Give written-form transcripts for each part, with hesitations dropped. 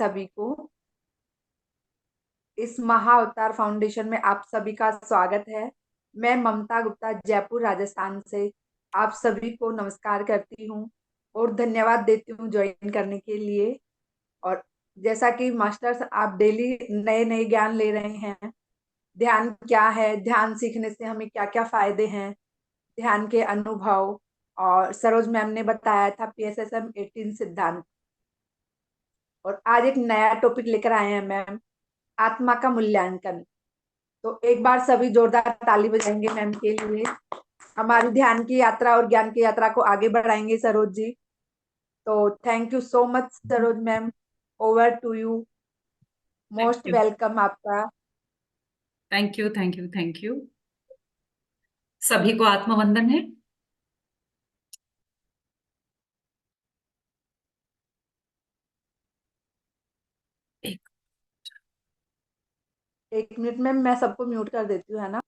सभी को। इस महाअवतार फाउंडेशन में आप सभी का स्वागत है। मैं ममता गुप्ता जयपुर राजस्थान से आप सभी को नमस्कार करती हूँ और धन्यवाद देती हूँ ज्वाइन करने के लिए। और जैसा कि मास्टर्स आप डेली नए नए ज्ञान ले रहे हैं, ध्यान क्या है, ध्यान सीखने से हमें क्या क्या फायदे हैं, ध्यान के अनुभव, और सरोज मैम ने बताया था PSSM 18 सिद्धांत। और आज एक नया टॉपिक लेकर आए हैं मैम, आत्मा का मूल्यांकन। तो एक बार सभी जोरदार ताली बजाएंगे मैम के लिए। हमारी ध्यान की यात्रा और ज्ञान की यात्रा को आगे बढ़ाएंगे सरोज जी। तो thank you so much Saroj ma'am, over to you. Thank most you. Welcome आपका। Thank you, thank you, thank you. सभी को आत्मवंदन है। एक। एक मिनट में मैं सबको म्यूट कर देती हूँ, है ना।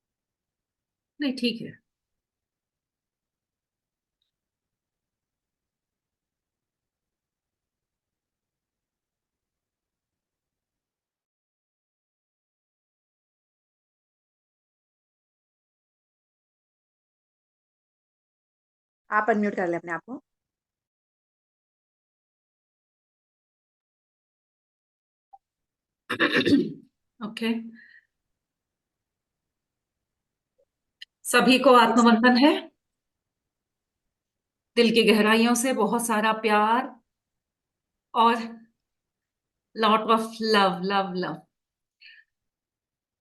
नहीं, ठीक है। आप अनम्यूट कर लें अपने आप को। ओके। सभी को एक सेकंड। आत्मवंदन है। दिल की गहराइयों से बहुत सारा प्यार और lot of love love love.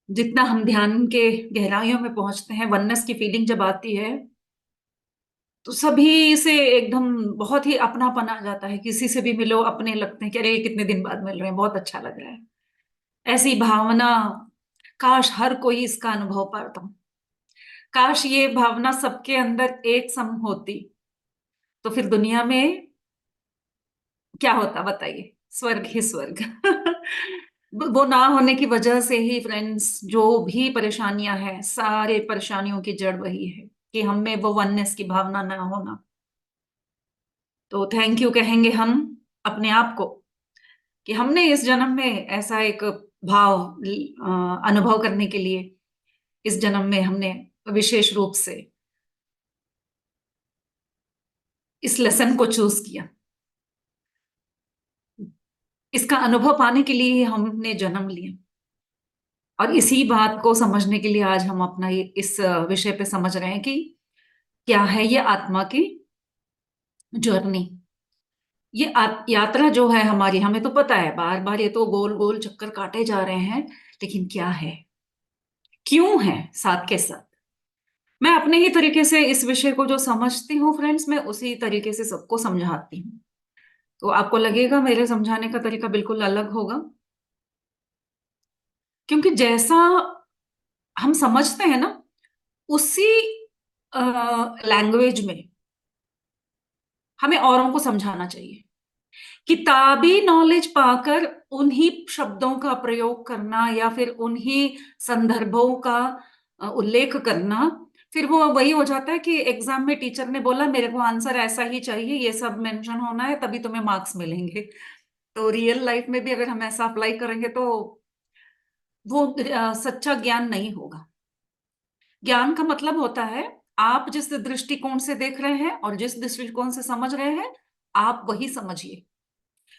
जितना हम ध्यान के गहराइयों में पहुंचते हैं, वननेस की फीलिंग जब आती है, तो सभी से एकदम बहुत ही अपनापन आ जाता है। किसी से भी मिलो अपने लगते हैं कि अरे कितने दिन बाद मिल रहे हैं, बहुत अच्छा लग रहा है। ऐसी भावना, काश हर कोई इसका अनुभव पाता। काश ये भावना सबके अंदर एक सम होती, तो फिर दुनिया में क्या होता बताइए। स्वर्ग ही स्वर्ग। वो ना होने की वजह से ही फ्रेंड्स, जो भी परेशानियां हैं, सारे परेशानियों की जड़ वही है कि हम में वो वननेस की भावना ना होना। तो थैंक यू कहेंगे हम अपने आप को कि हमने इस जन्म में ऐसा एक भाव अनुभव करने के लिए, इस जन्म में हमने विशेष रूप से इस लेसन को चूज किया। इसका अनुभव पाने के लिए ही हमने जन्म लिया। और इसी बात को समझने के लिए आज हम अपना इस विषय पे समझ रहे हैं कि क्या है ये आत्मा की जर्नी। ये यात्रा जो है हमारी, हमें तो पता है बार बार ये तो गोल गोल चक्कर काटे जा रहे हैं, लेकिन क्या है, क्यों है, साथ के साथ मैं अपने ही तरीके से इस विषय को जो समझती हूँ फ्रेंड्स, मैं उसी तरीके से सबको समझाती हूँ। तो आपको लगेगा मेरे समझाने का तरीका बिल्कुल अलग होगा, क्योंकि जैसा हम समझते हैं ना, उसी लैंग्वेज में हमें औरों को समझाना चाहिए। किताबी नॉलेज पाकर उन्हीं शब्दों का प्रयोग करना या फिर उन्हीं संदर्भों का उल्लेख करना, फिर वो वही हो जाता है कि एग्जाम में टीचर ने बोला मेरे को आंसर ऐसा ही चाहिए, ये सब मेंशन होना है तभी तुम्हें मार्क्स मिलेंगे। तो रियल लाइफ में भी अगर हम ऐसा अप्लाई करेंगे तो वो सच्चा ज्ञान नहीं होगा। ज्ञान का मतलब होता है आप जिस दृष्टिकोण से देख रहे हैं और जिस दृष्टिकोण से समझ रहे हैं, आप वही समझिए।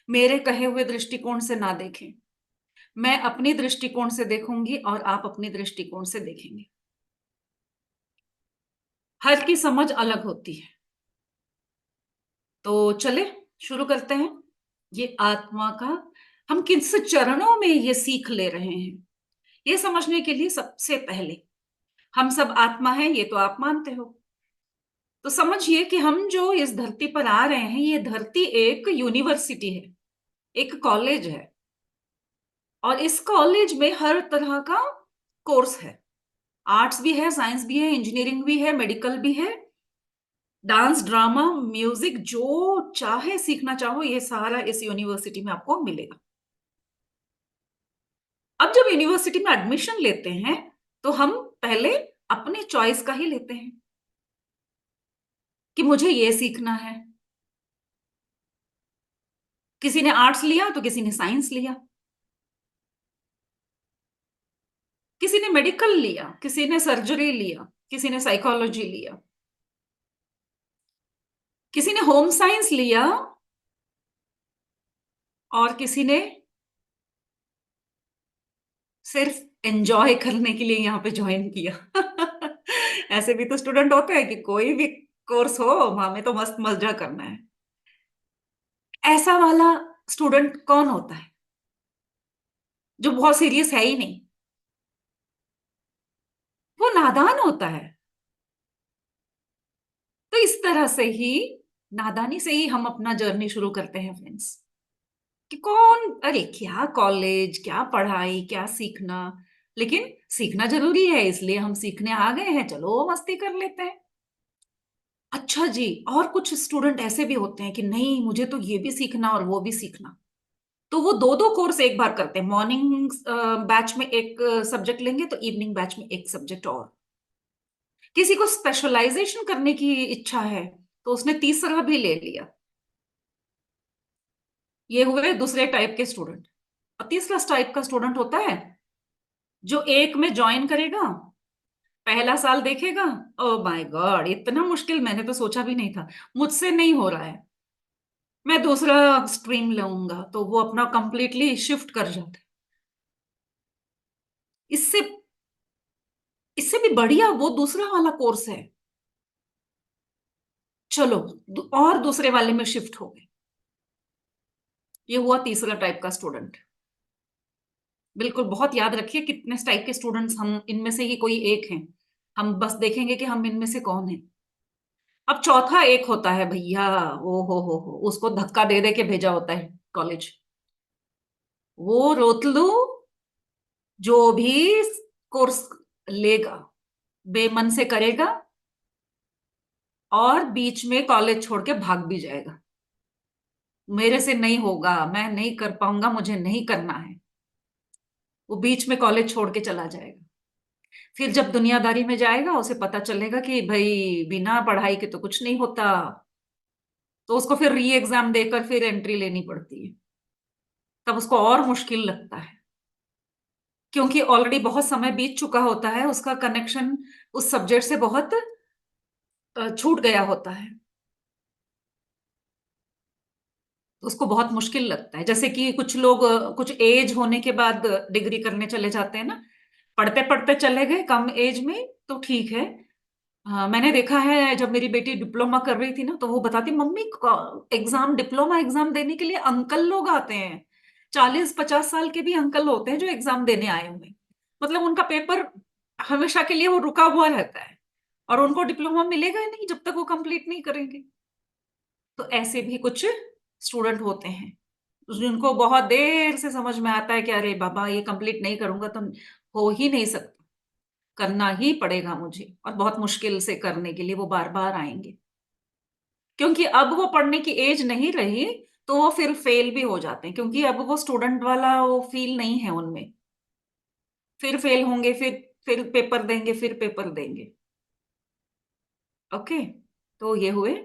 मेरे कहे हुए दृष्टिकोण से ना देखें। मैं अपनी दृष्टिकोण से देखूंगी और आप अपनी दृष्टिकोण से देखेंगे। हर की समझ अलग होती है। तो चले शुरू करते हैं। ये आत्मा का हम किस चरणों में ये सीख ले रहे हैं, ये समझने के लिए सबसे पहले हम सब आत्मा है, ये तो आप मानते हो। तो समझिए कि हम जो इस धरती पर आ रहे हैं, ये धरती एक यूनिवर्सिटी है, एक कॉलेज है। और इस कॉलेज में हर तरह का कोर्स है। आर्ट्स भी है, साइंस भी है, इंजीनियरिंग भी है, मेडिकल भी है, डांस, ड्रामा, म्यूजिक, जो चाहे सीखना चाहो ये सारा इस यूनिवर्सिटी में आपको मिलेगा। अब जब यूनिवर्सिटी में एडमिशन लेते हैं तो हम पहले अपने चॉइस का ही लेते हैं कि मुझे ये सीखना है। किसी ने आर्ट्स लिया तो किसी ने साइंस लिया, किसी ने मेडिकल लिया, किसी ने सर्जरी लिया, किसी ने साइकोलॉजी लिया, किसी ने होम साइंस लिया, और किसी ने सिर्फ एंजॉय करने के लिए यहाँ पे ज्वाइन किया। ऐसे भी तो स्टूडेंट होते हैं कि कोई भी कोर्स हो, हमें तो मस्त मजा करना है। ऐसा वाला स्टूडेंट कौन होता है जो बहुत सीरियस है ही नहीं? वो नादान होता है। तो इस तरह से ही, नादानी से ही हम अपना जर्नी शुरू करते हैं फ्रेंड्स, कि कौन, अरे क्या कॉलेज, क्या पढ़ाई, क्या सीखना। लेकिन सीखना जरूरी है, इसलिए हम सीखने आ गए हैं, चलो मस्ती कर लेते हैं। अच्छा जी, और कुछ स्टूडेंट ऐसे भी होते हैं कि नहीं, मुझे तो ये भी सीखना और वो भी सीखना। तो वो दो दो कोर्स एक बार करते हैं, मॉर्निंग बैच में एक सब्जेक्ट लेंगे तो इवनिंग बैच में एक सब्जेक्ट और। किसी को स्पेशलाइजेशन करने की इच्छा है तो उसने तीसरा भी ले लिया। ये हुए दूसरे टाइप के स्टूडेंट। और तीसरा टाइप का स्टूडेंट होता है जो एक में ज्वाइन करेगा, पहला साल देखेगा, ओ माय गॉड इतना मुश्किल, मैंने तो सोचा भी नहीं था, मुझसे नहीं हो रहा है, मैं दूसरा स्ट्रीम लूंगा, तो वो अपना कंप्लीटली शिफ्ट कर जाता है। इससे इससे भी बढ़िया वो दूसरा वाला कोर्स है, चलो और दूसरे वाले में शिफ्ट हो गए। ये हुआ तीसरा टाइप का स्टूडेंट। बिल्कुल, बहुत याद रखिए कितने टाइप के स्टूडेंट्स, हम इनमें से ही कोई एक हैं। हम बस देखेंगे कि हम इनमें से कौन है। अब चौथा एक होता है भैया, ओ हो, उसको धक्का दे दे के भेजा होता है कॉलेज। वो रोतलू जो भी कोर्स लेगा, बेमन से करेगा, और बीच में कॉलेज छोड़ के भाग भी जाएगा। मेरे से नहीं होगा, मैं नहीं कर पाऊंगा, मुझे नहीं करना है। वो बीच में कॉलेज छोड़ के चला जाएगा। फिर जब दुनियादारी में जाएगा, उसे पता चलेगा कि भाई बिना पढ़ाई के तो कुछ नहीं होता। तो उसको फिर री एग्जाम देकर फिर एंट्री लेनी पड़ती है। तब उसको और मुश्किल लगता है, क्योंकि ऑलरेडी बहुत समय बीत चुका होता है, उसका कनेक्शन उस सब्जेक्ट से बहुत छूट गया होता है। तो उसको बहुत मुश्किल लगता है। जैसे कि कुछ लोग कुछ एज होने के बाद डिग्री करने चले जाते हैं ना, पढ़ते पढ़ते चले गए कम एज में तो ठीक है। हाँ, मैंने देखा है, जब मेरी बेटी डिप्लोमा कर रही थी ना, तो वो बताती, मम्मी एग्जाम, डिप्लोमा एग्जाम देने के लिए अंकल लोग आते हैं, 40-50 साल के भी अंकल होते हैं जो एग्जाम देने आए हुए हैं। मतलब उनका पेपर हमेशा के लिए वो रुका हुआ रहता है, और उनको डिप्लोमा मिलेगा ही नहीं जब तक वो कंप्लीट नहीं करेंगे। तो ऐसे भी कुछ स्टूडेंट होते हैं जिनको बहुत देर से समझ में आता है कि अरे बाबा ये कंप्लीट नहीं करूंगा तो हो ही नहीं सकता, करना ही पड़ेगा मुझे, और बहुत मुश्किल से करने के लिए वो बार बार आएंगे। क्योंकि अब वो पढ़ने की एज नहीं रही, तो वो फिर फेल भी हो जाते हैं, क्योंकि अब वो स्टूडेंट वाला वो फील नहीं है उनमें। फिर फेल होंगे, फिर पेपर देंगे, फिर पेपर देंगे। ओके। तो ये हुए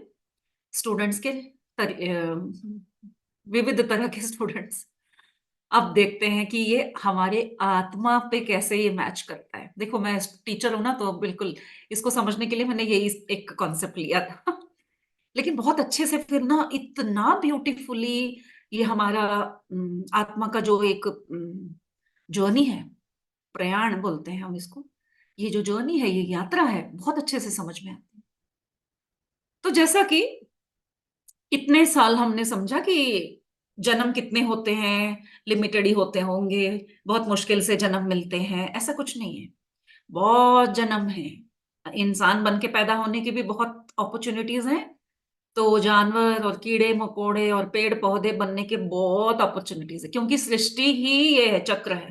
स्टूडेंट्स के विविध तरह के स्टूडेंट्स। अब देखते हैं कि ये हमारे आत्मा पे कैसे ये मैच करता है। देखो, मैं टीचर हूं ना, तो बिल्कुल इसको समझने के लिए मैंने यही एक कॉन्सेप्ट लिया था। लेकिन बहुत अच्छे से फिर ना, इतना ब्यूटीफुली ये हमारा आत्मा का जो एक जर्नी है, प्रयाण बोलते हैं हम इसको, ये जो जर्नी है, ये यात्रा है, बहुत अच्छे से समझ में आती है। तो जैसा कि इतने साल हमने समझा कि जन्म कितने होते हैं, लिमिटेड ही होते होंगे, बहुत मुश्किल से जन्म मिलते हैं, ऐसा कुछ नहीं है। बहुत जन्म है। इंसान बन के पैदा होने की भी बहुत अपॉर्चुनिटीज हैं, तो जानवर और कीड़े मकोड़े और पेड़ पौधे बनने के बहुत अपॉर्चुनिटीज है, क्योंकि सृष्टि ही ये है, चक्र है।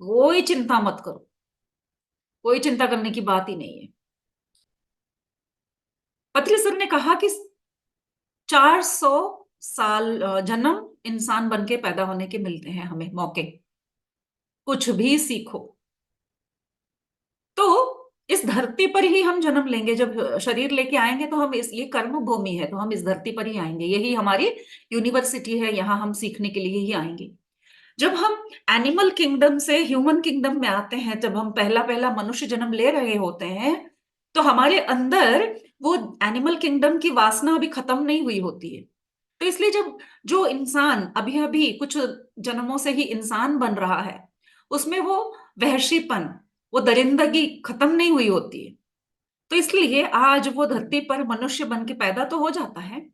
कोई चिंता मत करो, कोई चिंता करने की बात ही नहीं है। पत्री सर ने कहा कि 400 साल जन्म इंसान बन के पैदा होने के मिलते हैं हमें मौके, कुछ भी सीखो। तो इस इस धरती पर ही हम जन्म लेंगे, जब शरीर लेके आएंगे तो हम इस, ये कर्म भूमि है तो हम इस धरती पर ही आएंगे, यही हमारी यूनिवर्सिटी है, यहाँ हम सीखने के लिए ही आएंगे। जब हम एनिमल किंगडम से ह्यूमन किंगडम में आते हैं, जब हम पहला पहला मनुष्य जन्म ले रहे होते हैं, तो हमारे अंदर वो एनिमल किंगडम की वासना अभी खत्म नहीं हुई होती है। तो इसलिए जब जो इंसान अभी अभी कुछ जन्मों से ही इंसान बन रहा है, उसमें वो वहशीपन, वो दरिंदगी खत्म नहीं हुई होती है। तो इसलिए आज वो धरती पर मनुष्य बन के पैदा तो हो जाता है,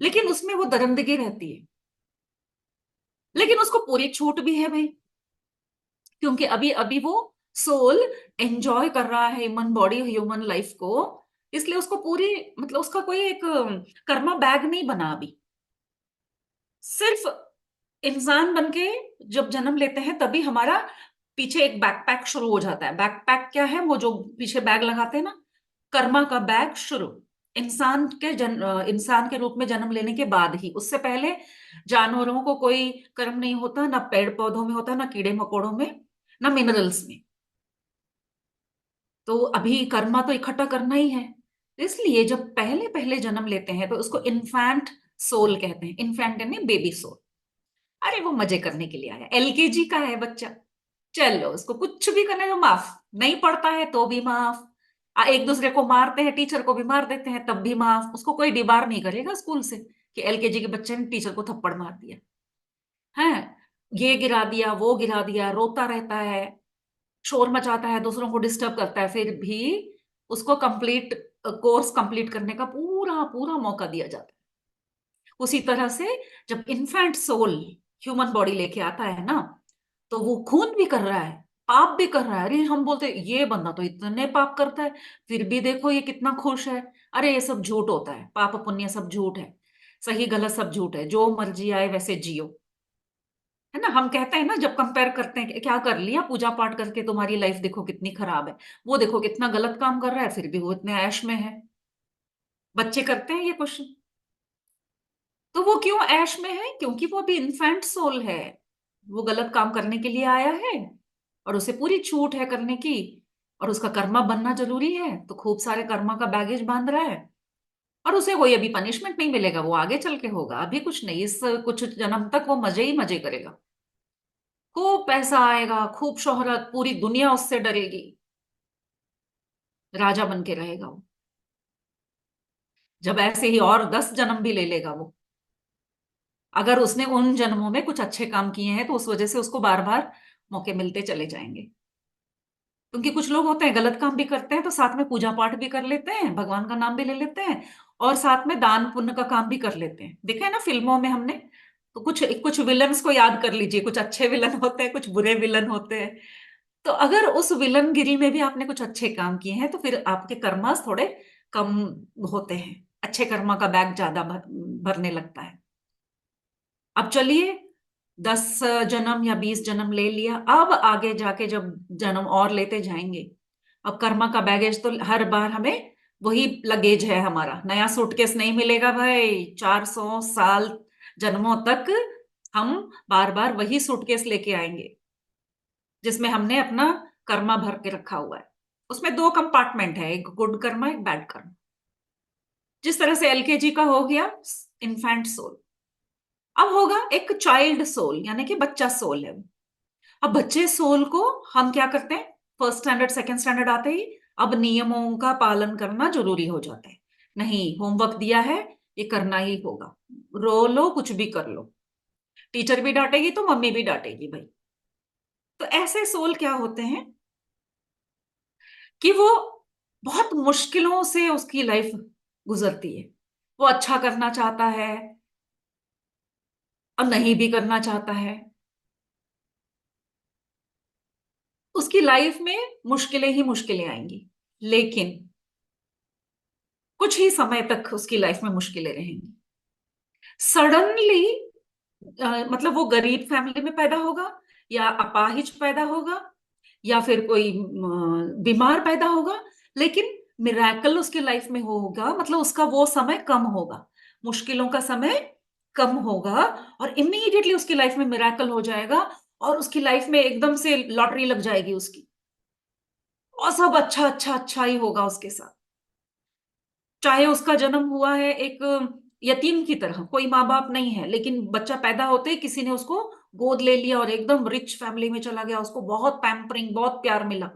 लेकिन उसमें वो दरिंदगी रहती है। लेकिन उसको पूरी छूट भी है भाई, क्योंकि अभी अभी वो सोल एंजॉय कर रहा है ह्यूमन बॉडी, ह्यूमन लाइफ को। इसलिए उसको पूरी, मतलब उसका कोई एक कर्मा बैग नहीं बना अभी। सिर्फ इंसान बनके जब जन्म लेते हैं तभी हमारा पीछे एक बैकपैक शुरू हो जाता है। बैकपैक क्या है? वो जो पीछे बैग लगाते हैं ना, कर्मा का बैग शुरू इंसान के रूप में जन्म लेने के बाद ही। उससे पहले जानवरों को कोई कर्म नहीं होता, ना पेड़ पौधों में होता, ना कीड़े मकोड़ों में, ना मिनरल्स में। तो अभी कर्मा तो इकट्ठा करना ही है। इसलिए जब पहले पहले जन्म लेते हैं तो उसको इन्फेंट सोल कहते हैं। इन्फेंट यानी बेबी सोल। अरे वो मजे करने के लिए आया, एलकेजी का है बच्चा, चलो उसको कुछ भी करने दो, माफ। नहीं पढ़ता है तो भी माफ। एक दूसरे को मारते हैं, टीचर को भी मार देते हैं, तब भी माफ। उसको कोई डिबार नहीं करेगा स्कूल से कि एलकेजी के बच्चे ने टीचर को थप्पड़ मार दिया है, ये गिरा दिया, वो गिरा दिया, रोता रहता है, शोर मचाता है, दूसरों को डिस्टर्ब करता है, फिर भी उसको कंप्लीट कोर्स कंप्लीट करने का पूरा पूरा मौका दिया जाता है। उसी तरह से जब इन्फेंट सोल ह्यूमन बॉडी लेके आता है ना, तो वो खून भी कर रहा है, पाप भी कर रहा है। अरे हम बोलते हैं, ये बंदा तो इतने पाप करता है, फिर भी देखो ये कितना खुश है। अरे ये सब झूठ होता है, पाप पुण्य सब झूठ है, सही गलत सब झूठ है, जो मर्जी आए वैसे जियो। है ना? हम कहते हैं ना, जब कंपेयर करते हैं कि क्या कर लिया पूजा पाठ करके, तुम्हारी लाइफ देखो कितनी खराब है, वो देखो कितना गलत काम कर रहा है, फिर भी वो इतने ऐश में है। बच्चे करते हैं ये क्वेश्चन। तो वो क्यों ऐश में है? क्योंकि वो अभी इन्फेंट सोल है, वो गलत काम करने के लिए आया है और उसे पूरी छूट है करने की। और उसका कर्मा बनना जरूरी है, तो खूब सारे कर्मा का बैगेज बांध रहा है। और उसे कोई अभी पनिशमेंट नहीं मिलेगा, वो आगे चल के होगा, अभी कुछ नहीं, इस कुछ जन्म तक वो मजे ही मजे करेगा। खूब पैसा आएगा, खूब शोहरत, पूरी दुनिया उससे डरेगी, राजा बन के रहेगा वो। जब ऐसे ही और 10 जन्म भी ले लेगा वो, अगर उसने उन जन्मों में कुछ अच्छे काम किए हैं, तो उस वजह से उसको बार बार मौके मिलते चले जाएंगे। क्योंकि कुछ लोग होते हैं गलत काम भी करते हैं तो साथ में पूजा पाठ भी कर लेते हैं, भगवान का नाम भी ले लेते हैं, और साथ में दान पुण्य का काम भी कर लेते हैं। देखा है ना फिल्मों में हमने। तो कुछ कुछ विलन्स को याद कर लीजिए, कुछ अच्छे विलन होते हैं, कुछ बुरे विलन होते हैं। तो अगर उस विलनगिरी में भी आपने कुछ अच्छे काम किए हैं, तो फिर आपके कर्मास थोड़े कम होते हैं, अच्छे कर्मा का बैग ज्यादा भरने लगता है। अब चलिए, 10 जन्म या 20 जन्म ले लिया, अब आगे जाके जब जन्म और लेते जाएंगे, अब कर्मा का बैगेज तो हर बार हमें वही लगेज है हमारा, नया सूटकेस नहीं मिलेगा भाई। 400 साल जन्मों तक हम बार बार वही सूटकेस लेके आएंगे, जिसमें हमने अपना कर्मा भर के रखा हुआ है। उसमें 2 कंपार्टमेंट है, एक गुड कर्मा, एक बैड कर्मा। जिस तरह से एलकेजी का हो गया इन्फेंट सोल, अब होगा एक चाइल्ड सोल, यानी कि बच्चा सोल है। अब बच्चे सोल को हम क्या करते हैं, फर्स्ट स्टैंडर्ड सेकंड स्टैंडर्ड आते ही अब नियमों का पालन करना जरूरी हो जाता है। नहीं, होमवर्क दिया है, ये करना ही होगा, रो लो कुछ भी कर लो, टीचर भी डांटेगी तो मम्मी भी डांटेगी भाई। तो ऐसे सोल क्या होते हैं कि वो बहुत मुश्किलों से उसकी लाइफ गुजरती है। वो अच्छा करना चाहता है और नहीं भी करना चाहता है। उसकी लाइफ में मुश्किलें ही मुश्किलें आएंगी, लेकिन कुछ ही समय तक उसकी लाइफ में मुश्किलें रहेंगी। सडनली मतलब वो गरीब फैमिली में पैदा होगा, या अपाहिज पैदा होगा, या फिर कोई बीमार पैदा होगा, लेकिन मिराकल उसकी लाइफ में होगा, मतलब उसका वो समय कम होगा, मुश्किलों का समय कम होगा, और इमीडिएटली उसकी लाइफ में मिराकल हो जाएगा, और उसकी लाइफ में एकदम से लॉटरी लग जाएगी उसकी। और सब अच्छा अच्छा अच्छा ही होगा उसके साथ। चाहे उसका जन्म हुआ है एक यतीम की तरह, कोई माँ बाप नहीं है, लेकिन बच्चा पैदा होते ही किसी ने उसको गोद ले लिया और एकदम रिच फैमिली में चला गया, उसको बहुत पैम्परिंग, बहुत प्यार मिला।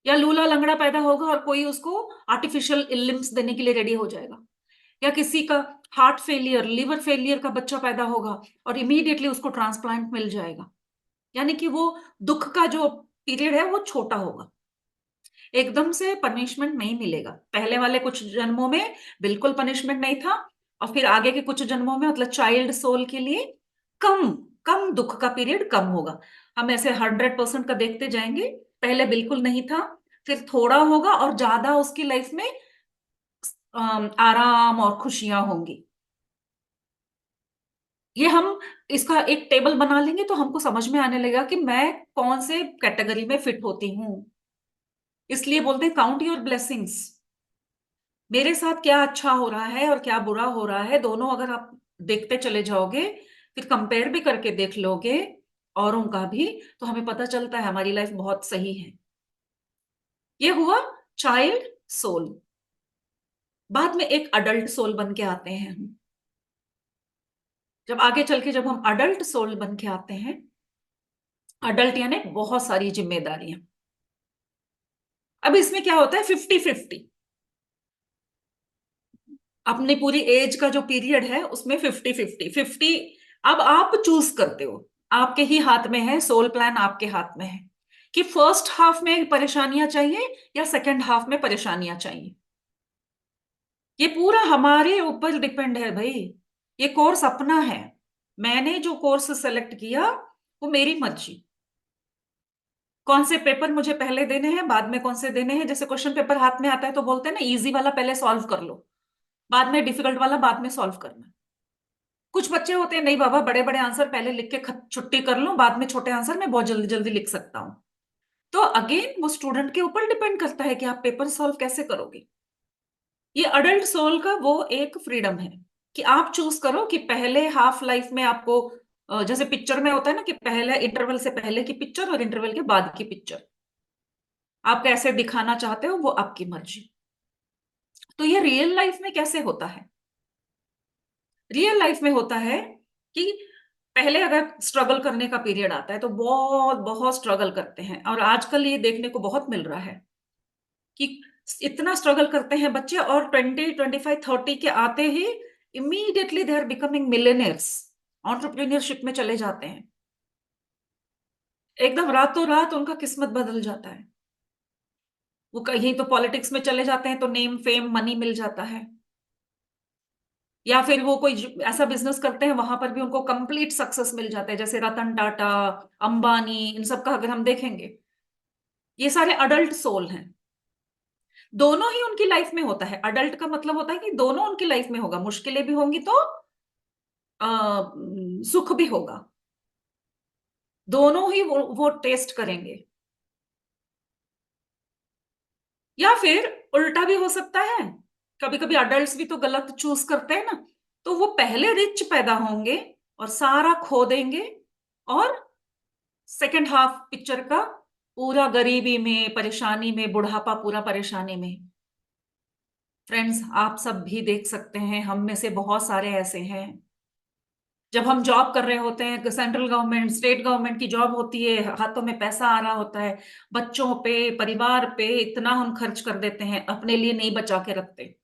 या लूला लंगड़ा पैदा होगा और कोई उसको आर्टिफिशियल लिम्स देने के लिए रेडी हो जाएगा। या किसी का हार्ट फेलियर, लिवर फेलियर का बच्चा पैदा होगा और इमीडिएटली उसको ट्रांसप्लांट मिल जाएगा। यानी कि वो दुख का जो पीरियड है वो छोटा होगा। एकदम से पनिशमेंट नहीं मिलेगा। पहले वाले कुछ जन्मों में बिल्कुल पनिशमेंट नहीं था, और फिर आगे के कुछ जन्मों में, मतलब चाइल्ड सोल के लिए कम कम दुख का पीरियड कम होगा। हम ऐसे 100% का देखते जाएंगे। पहले बिल्कुल नहीं था, फिर थोड़ा होगा और ज्यादा उसकी लाइफ में आराम और खुशियां होंगी। ये हम इसका एक टेबल बना लेंगे तो हमको समझ में आने लगेगा कि मैं कौन से कैटेगरी में फिट होती हूँ। इसलिए बोलते हैं काउंट योर ब्लेसिंग्स। मेरे साथ क्या अच्छा हो रहा है और क्या बुरा हो रहा है, दोनों अगर आप देखते चले जाओगे, फिर कंपेयर भी करके देख लोगे औरों का भी, तो हमें पता चलता है हमारी लाइफ बहुत सही है। ये हुआ चाइल्ड सोल। बाद में एक अडल्ट सोल बन के आते हैं हम। जब आगे चल के जब हम अडल्ट सोल बन के आते हैं, अडल्ट यानी बहुत सारी जिम्मेदारियां। अब इसमें क्या होता है, 50-50। अपनी पूरी एज का जो पीरियड है उसमें 50-50 50। अब आप चूज करते हो, आपके ही हाथ में है, सोल प्लान आपके हाथ में है कि फर्स्ट हाफ में परेशानियां चाहिए या सेकंड हाफ में परेशानियां चाहिए। ये पूरा हमारे ऊपर डिपेंड है भाई। ये कोर्स अपना है। मैंने जो कोर्स सेलेक्ट किया वो मेरी मर्जी। कौन से पेपर मुझे पहले देने हैं, बाद में कौन से देने हैं। जैसे क्वेश्चन पेपर हाथ में आता है तो बोलते हैं ना, इजी वाला पहले सॉल्व कर लो, बाद में डिफिकल्ट वाला बाद में सॉल्व करना। कुछ बच्चे होते हैं, नहीं बाबा, बड़े बड़े आंसर पहले लिख के छुट्टी कर लो, बाद में छोटे आंसर मैं बहुत जल्दी जल्दी लिख सकता हूं। तो अगेन वो स्टूडेंट के ऊपर डिपेंड करता है कि आप पेपर सॉल्व कैसे करोगे। ये अडल्ट सोल का वो एक फ्रीडम है कि आप चूज करो कि पहले हाफ लाइफ में आपको जैसे पिक्चर में होता है ना कि पहले इंटरवल से पहले की पिक्चर और इंटरवल के बाद की पिक्चर, आप कैसे दिखाना चाहते हो वो आपकी मर्जी। तो ये रियल लाइफ में कैसे होता है? रियल लाइफ में होता है कि पहले अगर स्ट्रगल करने का पीरियड आता है तो बहुत बहुत स्ट्रगल करते हैं, और आजकल ये देखने को बहुत मिल रहा है कि इतना स्ट्रगल करते हैं बच्चे, और 20 25 30 के आते ही immediately they are becoming millionaires, entrepreneurship में चले जाते हैं। एकदम रातों रात उनका किस्मत बदल जाता है। वो कहीं तो पॉलिटिक्स में चले जाते हैं तो नेम फेम मनी मिल जाता है, या फिर वो कोई ऐसा बिजनेस करते हैं वहां पर भी उनको कंप्लीट सक्सेस मिल जाता है, जैसे रतन टाटा, अंबानी, इन सब का अगर हम देखेंगे, ये सारे अडल्ट सोल हैं। दोनों ही उनकी लाइफ में होता है। अडल्ट का मतलब होता है कि दोनों उनकी लाइफ में होगा, मुश्किलें भी होंगी तो सुख भी होगा। दोनों ही वो टेस्ट करेंगे। या फिर उल्टा भी हो सकता है, कभी कभी अडल्ट्स भी तो गलत चूज करते हैं ना, तो वो पहले रिच पैदा होंगे और सारा खो देंगे, और सेकंड हाफ पिक्चर का पूरा गरीबी में, परेशानी में, बुढ़ापा पूरा परेशानी में। फ्रेंड्स, आप सब भी देख सकते हैं, हम में से बहुत सारे ऐसे हैं। जब हम जॉब कर रहे होते हैं, सेंट्रल गवर्नमेंट स्टेट गवर्नमेंट की जॉब होती है, हाथों में पैसा आ रहा होता है, बच्चों पे, परिवार पे इतना हम खर्च कर देते हैं, अपने लिए नहीं बचा के रखते।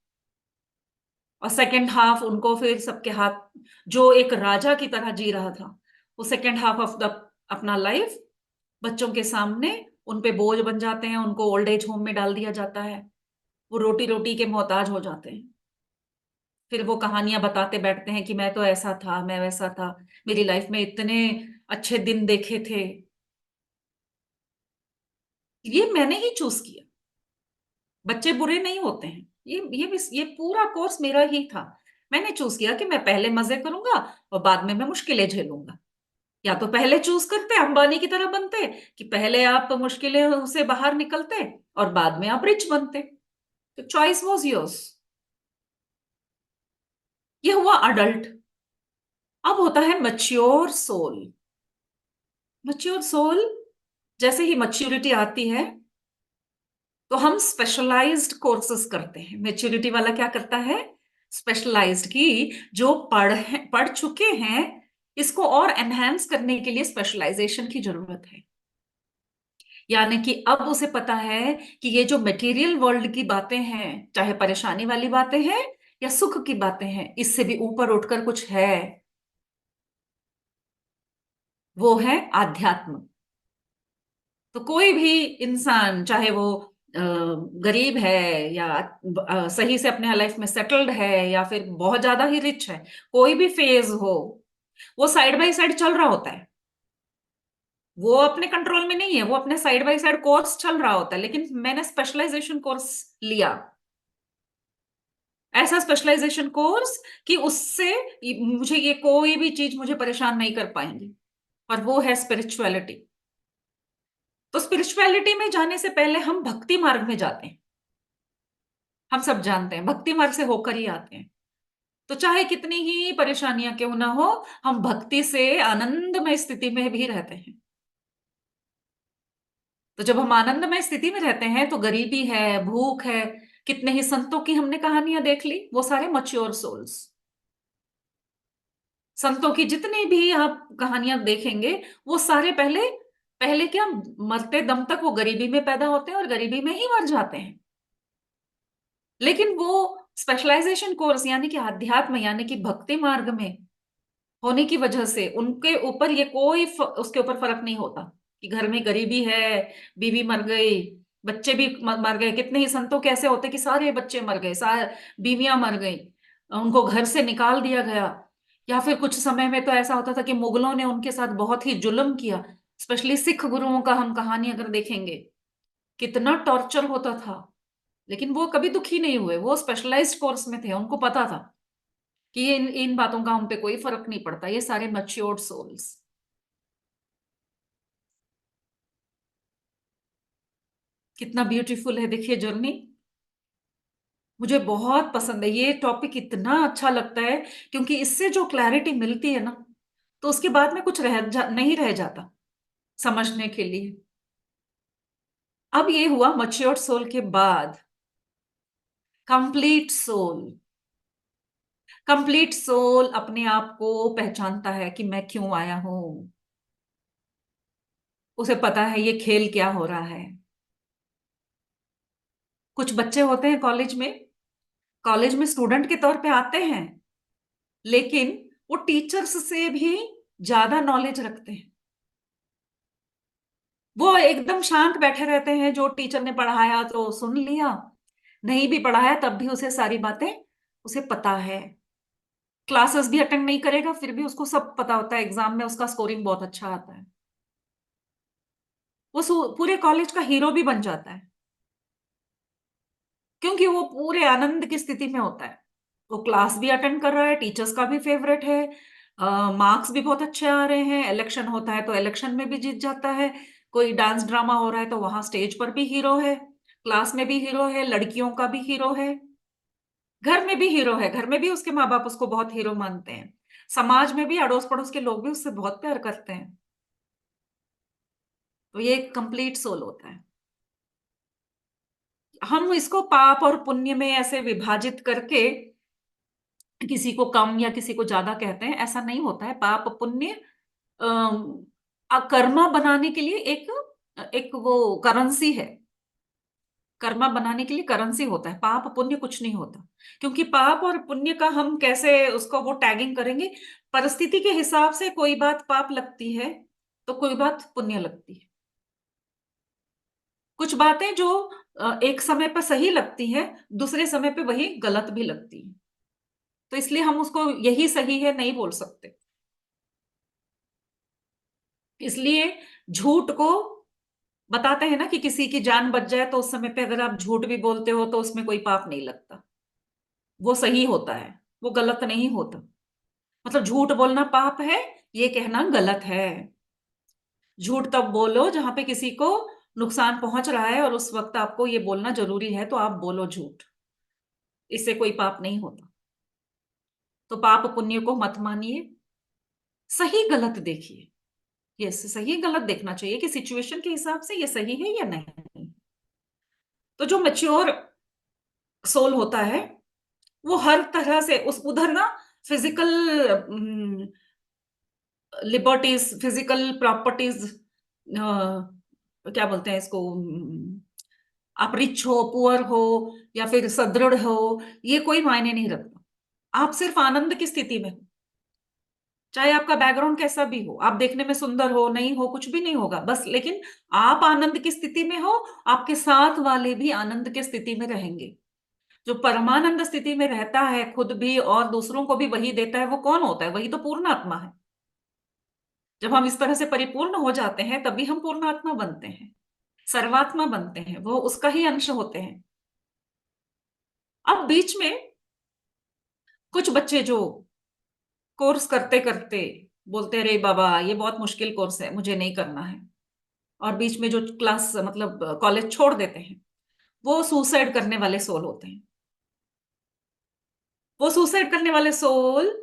और सेकंड हाफ उनको फिर सबके हाथ, जो एक राजा की तरह जी रहा था, वो सेकंड हाफ ऑफ द अपना लाइफ बच्चों के सामने उन पे बोझ बन जाते हैं, उनको ओल्ड एज होम में डाल दिया जाता है, वो रोटी रोटी के मोहताज हो जाते हैं। फिर वो कहानियां बताते बैठते हैं कि मैं तो ऐसा था, मैं वैसा था, मेरी लाइफ में इतने अच्छे दिन देखे थे। ये मैंने ही चूज किया। बच्चे बुरे नहीं होते हैं। ये पूरा कोर्स मेरा ही था। मैंने चूज किया कि मैं पहले मजे करूंगा और बाद में मैं मुश्किलें झेलूंगा। या तो पहले चूज करते अंबानी की तरह बनते कि पहले आप मुश्किलें से बाहर निकलते और बाद में आप रिच बनते। तो चॉइस वॉज योर्स। ये हुआ अडल्ट। अब होता है मच्योर सोल। मच्योर सोल जैसे ही मैच्योरिटी आती है तो हम स्पेशलाइज्ड कोर्सेज करते हैं। मैच्योरिटी वाला क्या करता है? स्पेशलाइज्ड की जो पढ़ चुके हैं, इसको और एनहांस करने के लिए स्पेशलाइजेशन की जरूरत है। यानी कि अब उसे पता है कि ये जो मटेरियल वर्ल्ड की बातें हैं, चाहे परेशानी वाली बातें हैं या सुख की बातें हैं, इससे भी ऊपर उठकर कुछ है। वो है आध्यात्म। तो कोई भी इंसान, चाहे वो गरीब है या सही से अपने लाइफ में सेटल्ड है या फिर बहुत ज्यादा ही रिच है, कोई भी फेज हो, वो साइड बाय साइड चल रहा होता है। वो अपने कंट्रोल में नहीं है, वो अपने साइड बाय साइड कोर्स चल रहा होता है। लेकिन मैंने स्पेशलाइजेशन कोर्स लिया, ऐसा स्पेशलाइजेशन कोर्स कि उससे मुझे ये कोई भी चीज मुझे परेशान नहीं कर पाएंगी, और वो है स्पिरिचुअलिटी। तो स्पिरिचुअलिटी में जाने से पहले हम भक्ति मार्ग में जाते हैं। हम सब जानते हैं भक्ति मार्ग से होकर ही आते हैं। तो चाहे कितनी ही परेशानियां क्यों ना हो, हम भक्ति से आनंदमय स्थिति में भी रहते हैं। तो जब हम आनंदमय स्थिति में रहते हैं तो गरीबी है, भूख है, कितने ही संतों की हमने कहानियां देख ली, वो सारे मच्योर सोल्स। संतों की जितनी भी आप कहानियां देखेंगे, वो सारे पहले पहले क्या, मरते दम तक वो गरीबी में पैदा होते हैं और गरीबी में ही मर जाते हैं। लेकिन वो स्पेशलाइजेशन कोर्स यानी कि अध्यात्म यानी कि भक्ति मार्ग में होने की वजह से उनके ऊपर ये उसके ऊपर फर्क नहीं होता कि घर में गरीबी है, बीवी मर गई, बच्चे भी मर गए। कितने ही संतों के ऐसे होते कि सारे बच्चे मर गए, सारे बीवियां मर गई, उनको घर से निकाल दिया गया। या फिर कुछ समय में तो ऐसा होता था कि मुगलों ने उनके साथ बहुत ही जुल्म किया। स्पेशली सिख गुरुओं का हम कहानी अगर देखेंगे, कितना टॉर्चर होता था। लेकिन वो कभी दुखी नहीं हुए, वो स्पेशलाइज्ड कोर्स में थे, उनको पता था कि ये इन बातों का हम पे कोई फर्क नहीं पड़ता। ये सारे मैच्योर्ड सोल्स। कितना ब्यूटीफुल है, देखिए जर्नी। मुझे बहुत पसंद है ये टॉपिक, इतना अच्छा लगता है क्योंकि इससे जो क्लैरिटी मिलती है ना, तो उसके बाद में कुछ नहीं रह जाता समझने के लिए। अब ये हुआ मैच्योर्ड सोल के बाद कंप्लीट सोल। कंप्लीट सोल अपने आप को पहचानता है कि मैं क्यों आया हूं। उसे पता है ये खेल क्या हो रहा है। कुछ बच्चे होते हैं कॉलेज में स्टूडेंट के तौर पे आते हैं, लेकिन वो टीचर्स से भी ज्यादा नॉलेज रखते हैं। वो एकदम शांत बैठे रहते हैं, जो टीचर ने पढ़ाया तो सुन लिया, नहीं भी पढ़ाया तब भी उसे सारी बातें उसे पता है। क्लासेस भी अटेंड नहीं करेगा फिर भी उसको सब पता होता है, एग्जाम में उसका स्कोरिंग बहुत अच्छा आता है। वो पूरे कॉलेज का हीरो भी बन जाता है, क्योंकि वो पूरे आनंद की स्थिति में होता है। वो क्लास भी अटेंड कर रहा है, टीचर्स का भी फेवरेट है, मार्क्स भी बहुत अच्छे आ रहे हैं, इलेक्शन होता है तो इलेक्शन में भी जीत जाता है, कोई डांस ड्रामा हो रहा है तो वहां स्टेज पर भी हीरो है, क्लास में भी हीरो है, लड़कियों का भी हीरो है, घर में भी हीरो है, घर में भी उसके माँ बाप उसको बहुत हीरो मानते हैं, समाज में भी अड़ोस पड़ोस के लोग भी उससे बहुत प्यार करते हैं। तो ये एक कंप्लीट सोल होता है। हम इसको पाप और पुण्य में ऐसे विभाजित करके किसी को कम या किसी को ज्यादा कहते हैं, ऐसा नहीं होता है। पाप पुण्य कर्मा बनाने के लिए एक एक वो करेंसी है। कर्मा बनाने के लिए करेंसी होता है, पाप पुण्य कुछ नहीं होता। क्योंकि पाप और पुण्य का हम कैसे उसको वो टैगिंग करेंगे, परिस्थिति के हिसाब से कोई बात पाप लगती है तो कोई बात पुण्य लगती है। कुछ बातें जो एक समय पर सही लगती है, दूसरे समय पे वही गलत भी लगती है। तो इसलिए हम उसको यही सही है नहीं बोल सकते। इसलिए झूठ को बताते हैं ना कि किसी की जान बच जाए तो उस समय पे अगर आप झूठ भी बोलते हो तो उसमें कोई पाप नहीं लगता, वो सही होता है, वो गलत नहीं होता। मतलब झूठ बोलना पाप है, ये कहना गलत है। झूठ तब बोलो जहां पे किसी को नुकसान पहुंच रहा है और उस वक्त आपको ये बोलना जरूरी है तो आप बोलो झूठ, इससे कोई पाप नहीं होता। तो पाप पुण्य को मत मानिए, सही गलत देखिए। ये सही गलत देखना चाहिए कि सिचुएशन के हिसाब से ये सही है या नहीं। तो जो मैच्योर सोल होता है वो हर तरह से उस उधर ना फिजिकल लिबर्टीज, फिजिकल प्रॉपर्टीज, क्या बोलते हैं इसको, आप रिच हो, पुअर हो, या फिर सदृढ़ हो, ये कोई मायने नहीं रखता। आप सिर्फ आनंद की स्थिति में हो। चाहे आपका बैकग्राउंड कैसा भी हो, आप देखने में सुंदर हो नहीं हो, कुछ भी नहीं होगा बस, लेकिन आप आनंद की स्थिति में हो, आपके साथ वाले भी आनंद की स्थिति में रहेंगे। जो परमानंद स्थिति में रहता है, खुद भी और दूसरों को भी वही देता है, वो कौन होता है? वही तो पूर्ण आत्मा है। जब हम इस तरह से परिपूर्ण हो जाते हैं तभी हम पूर्ण आत्मा बनते हैं, सर्वात्मा बनते हैं, वो उसका ही अंश होते हैं। अब बीच में कुछ बच्चे जो कोर्स करते करते बोलते हैं, अरे बाबा ये बहुत मुश्किल कोर्स है, मुझे नहीं करना है, और बीच में जो क्लास मतलब कॉलेज छोड़ देते हैं, वो सुसाइड करने वाले सोल होते हैं। वो सुसाइड करने वाले सोल